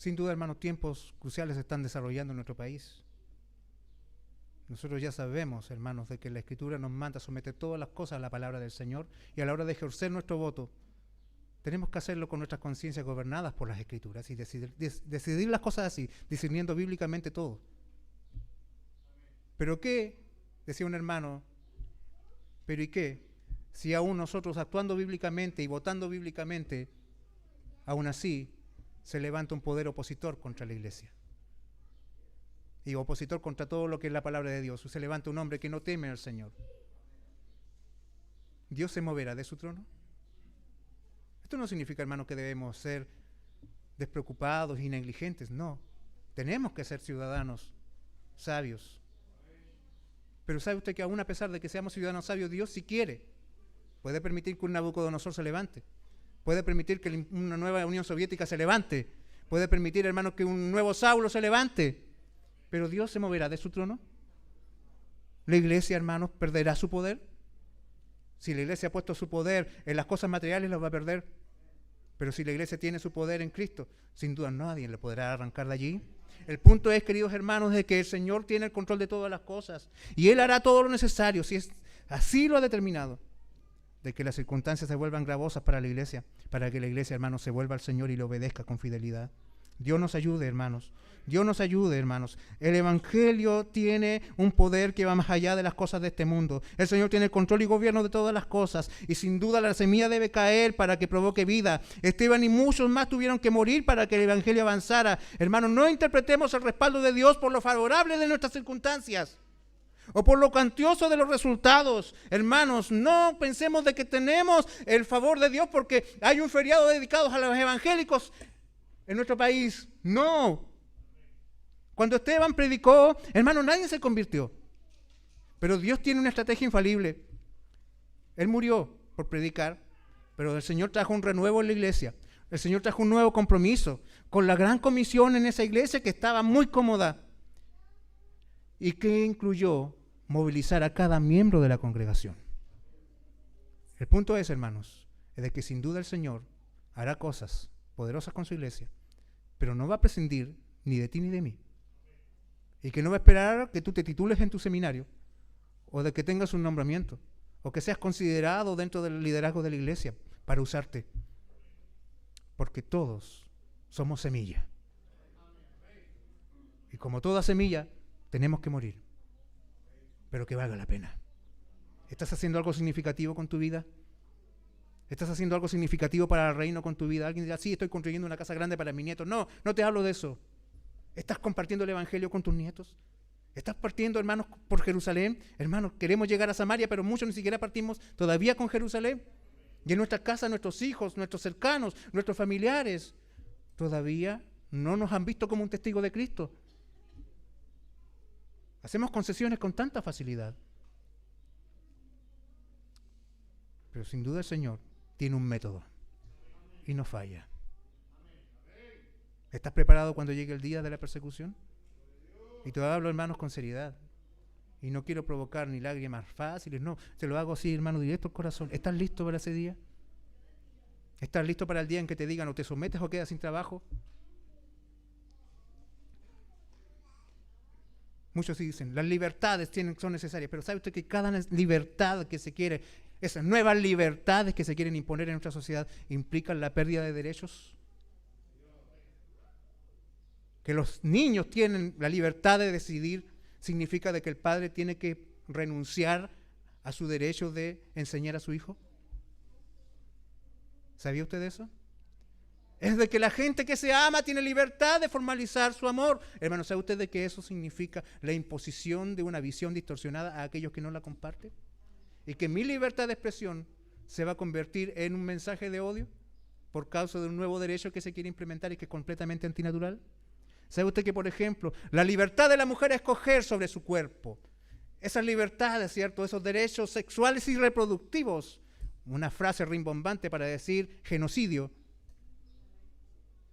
Sin duda, hermanos, tiempos cruciales se están desarrollando en nuestro país. Nosotros ya sabemos, hermanos, de que la Escritura nos manda a someter todas las cosas a la palabra del Señor y a la hora de ejercer nuestro voto, tenemos que hacerlo con nuestras conciencias gobernadas por las Escrituras y decidir las cosas así, discerniendo bíblicamente todo. ¿Pero qué? Decía un hermano, ¿pero y qué? Si aún nosotros actuando bíblicamente y votando bíblicamente, aún así, se levanta un poder opositor contra la iglesia. Y opositor contra todo lo que es la palabra de Dios. Se levanta un hombre que no teme al Señor. ¿Dios se moverá de su trono? Esto no significa, hermano, que debemos ser despreocupados y negligentes. No. Tenemos que ser ciudadanos sabios. Pero ¿sabe usted que aún a pesar de que seamos ciudadanos sabios, Dios si quiere puede permitir que un Nabucodonosor se levante? Puede permitir que una nueva Unión Soviética se levante. Puede permitir, hermanos, que un nuevo Saulo se levante. Pero Dios se moverá de su trono. La iglesia, hermanos, perderá su poder. Si la iglesia ha puesto su poder en las cosas materiales, lo va a perder. Pero si la iglesia tiene su poder en Cristo, sin duda nadie le podrá arrancar de allí. El punto es, queridos hermanos, de que el Señor tiene el control de todas las cosas. Y Él hará todo lo necesario, si es así lo ha determinado, de que las circunstancias se vuelvan gravosas para la iglesia, para que la iglesia, hermanos, se vuelva al Señor y le obedezca con fidelidad. Dios nos ayude, hermanos. Dios nos ayude, hermanos. El Evangelio tiene un poder que va más allá de las cosas de este mundo. El Señor tiene el control y gobierno de todas las cosas. Y sin duda la semilla debe caer para que provoque vida. Esteban y muchos más tuvieron que morir para que el Evangelio avanzara. Hermanos, no interpretemos el respaldo de Dios por lo favorable de nuestras circunstancias o por lo cuantioso de los resultados. Hermanos, no pensemos de que tenemos el favor de Dios porque hay un feriado dedicado a los evangélicos en nuestro país. No. Cuando Esteban predicó, hermanos, nadie se convirtió. Pero Dios tiene una estrategia infalible. Él murió por predicar, pero el Señor trajo un renuevo en la iglesia. El Señor trajo un nuevo compromiso con la gran comisión en esa iglesia que estaba muy cómoda y que incluyó movilizar a cada miembro de la congregación. El punto es, hermanos, es de que sin duda el Señor hará cosas poderosas con su iglesia, pero no va a prescindir ni de ti ni de mí. Y que no va a esperar que tú te titules en tu seminario, o de que tengas un nombramiento, o que seas considerado dentro del liderazgo de la iglesia para usarte. Porque todos somos semilla. Y como toda semilla, tenemos que morir. Pero que valga la pena. ¿Estás haciendo algo significativo con tu vida? ¿Estás haciendo algo significativo para el reino con tu vida? Alguien dirá, sí, estoy construyendo una casa grande para mis nietos. No, no te hablo de eso. ¿Estás compartiendo el evangelio con tus nietos? ¿Estás partiendo, hermanos, por Jerusalén? Hermanos, queremos llegar a Samaria, pero muchos ni siquiera partimos todavía con Jerusalén. Y en nuestras casas, nuestros hijos, nuestros cercanos, nuestros familiares, todavía no nos han visto como un testigo de Cristo. Hacemos concesiones con tanta facilidad. Pero sin duda el Señor tiene un método y no falla. ¿Estás preparado cuando llegue el día de la persecución? Y te hablo, hermanos, con seriedad. Y no quiero provocar ni lágrimas fáciles, no. Te lo hago así, hermano, directo al corazón. ¿Estás listo para ese día? ¿Estás listo para el día en que te digan o te sometes o quedas sin trabajo? Muchos dicen, las libertades son necesarias, pero ¿sabe usted que cada libertad que se quiere, esas nuevas libertades que se quieren imponer en nuestra sociedad, implican la pérdida de derechos? Que los niños tienen la libertad de decidir significa de que el padre tiene que renunciar a su derecho de enseñar a su hijo. ¿Sabía usted eso? Es de que la gente que se ama tiene libertad de formalizar su amor. Hermano, ¿sabe usted de que eso significa la imposición de una visión distorsionada a aquellos que no la comparten? Y que mi libertad de expresión se va a convertir en un mensaje de odio por causa de un nuevo derecho que se quiere implementar y que es completamente antinatural. ¿Sabe usted que, por ejemplo, la libertad de la mujer a escoger sobre su cuerpo, esas libertades, ¿cierto?, esos derechos sexuales y reproductivos, una frase rimbombante para decir genocidio,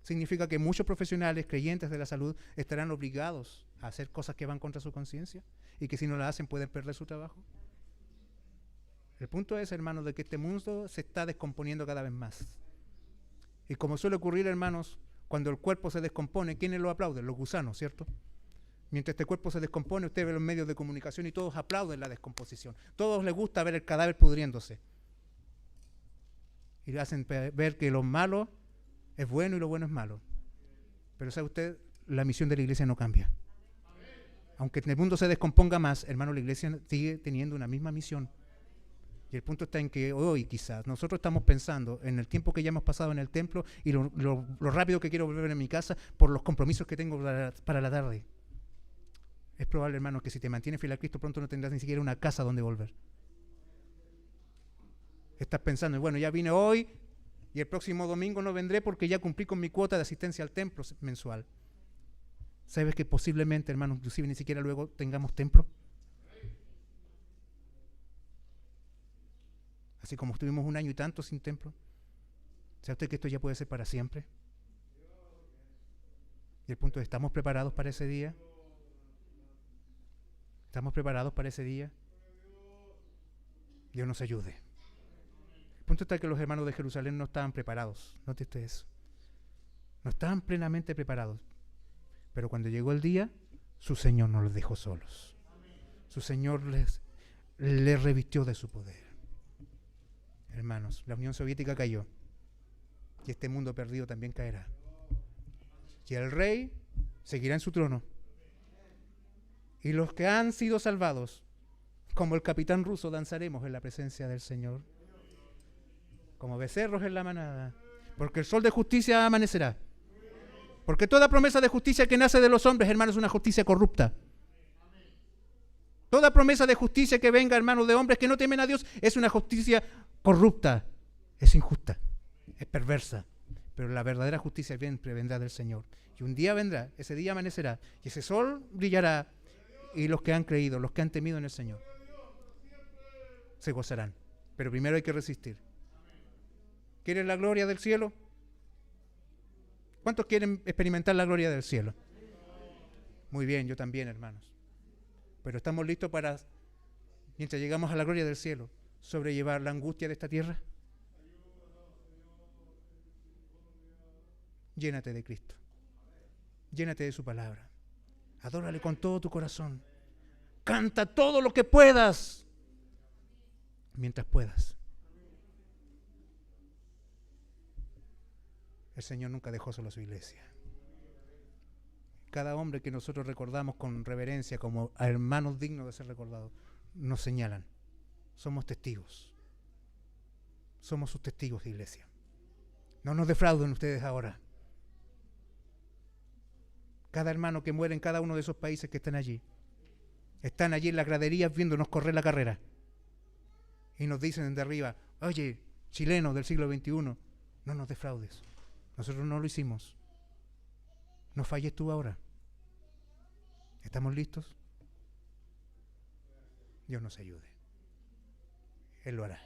significa que muchos profesionales creyentes de la salud estarán obligados a hacer cosas que van contra su conciencia y que si no la hacen pueden perder su trabajo? El punto es, hermanos, de que este mundo se está descomponiendo cada vez más. Y como suele ocurrir, hermanos, cuando el cuerpo se descompone, ¿quiénes lo aplauden? Los gusanos, ¿cierto? Mientras este cuerpo se descompone, usted ve los medios de comunicación y todos aplauden la descomposición. Todos les gusta ver el cadáver pudriéndose. Y le hacen ver que lo malo es bueno y lo bueno es malo. Pero ¿sabe usted? La misión de la iglesia no cambia. Aunque el mundo se descomponga más, hermano, la iglesia sigue teniendo una misma misión. Y el punto está en que hoy quizás nosotros estamos pensando en el tiempo que ya hemos pasado en el templo y lo rápido que quiero volver a mi casa por los compromisos que tengo para la tarde. Es probable, hermano, que si te mantienes fiel a Cristo pronto no tendrás ni siquiera una casa donde volver. Estás pensando, bueno, ya vine hoy y el próximo domingo no vendré porque ya cumplí con mi cuota de asistencia al templo mensual. ¿Sabes que posiblemente, hermano, inclusive ni siquiera luego tengamos templo? Así como estuvimos 1 año y tanto sin templo. ¿Sabe usted que esto ya puede ser para siempre? Y el punto es, ¿estamos preparados para ese día? ¿Estamos preparados para ese día? Dios nos ayude. El punto está que los hermanos de Jerusalén no estaban preparados. Note usted eso. No estaban plenamente preparados. Pero cuando llegó el día, su Señor no los dejó solos. Su Señor les revistió de su poder. Hermanos, la Unión Soviética cayó. Y este mundo perdido también caerá. Y el rey seguirá en su trono. Y los que han sido salvados, como el capitán ruso, danzaremos en la presencia del Señor. Como becerros en la manada. Porque el sol de justicia amanecerá. Porque toda promesa de justicia que nace de los hombres, hermanos, es una justicia corrupta. Toda promesa de justicia que venga, hermanos, de hombres que no temen a Dios, es una justicia corrupta. Es injusta. Es perversa. Pero la verdadera justicia siempre vendrá del Señor. Y un día vendrá, ese día amanecerá, y ese sol brillará, y los que han creído, los que han temido en el Señor, se gozarán. Pero primero hay que resistir. ¿Quieren la gloria del cielo? ¿Cuántos quieren experimentar la gloria del cielo? Muy bien, yo también, hermanos. Pero estamos listos para, mientras llegamos a la gloria del cielo, sobrellevar la angustia de esta tierra. Llénate de Cristo. Llénate de su palabra. Adórale con todo tu corazón. Canta todo lo que puedas. Mientras puedas. El Señor nunca dejó solo a su iglesia. Cada hombre que nosotros recordamos con reverencia como a hermanos dignos de ser recordados, nos señalan. Somos testigos. Somos sus testigos, iglesia. No nos defrauden ustedes ahora. Cada hermano que muere en cada uno de esos países que están allí en las graderías viéndonos correr la carrera. Y nos dicen de arriba, oye, chilenos del siglo XXI, no nos defraudes. Nosotros no lo hicimos. No falles tú ahora. ¿Estamos listos? Dios nos ayude. Él lo hará.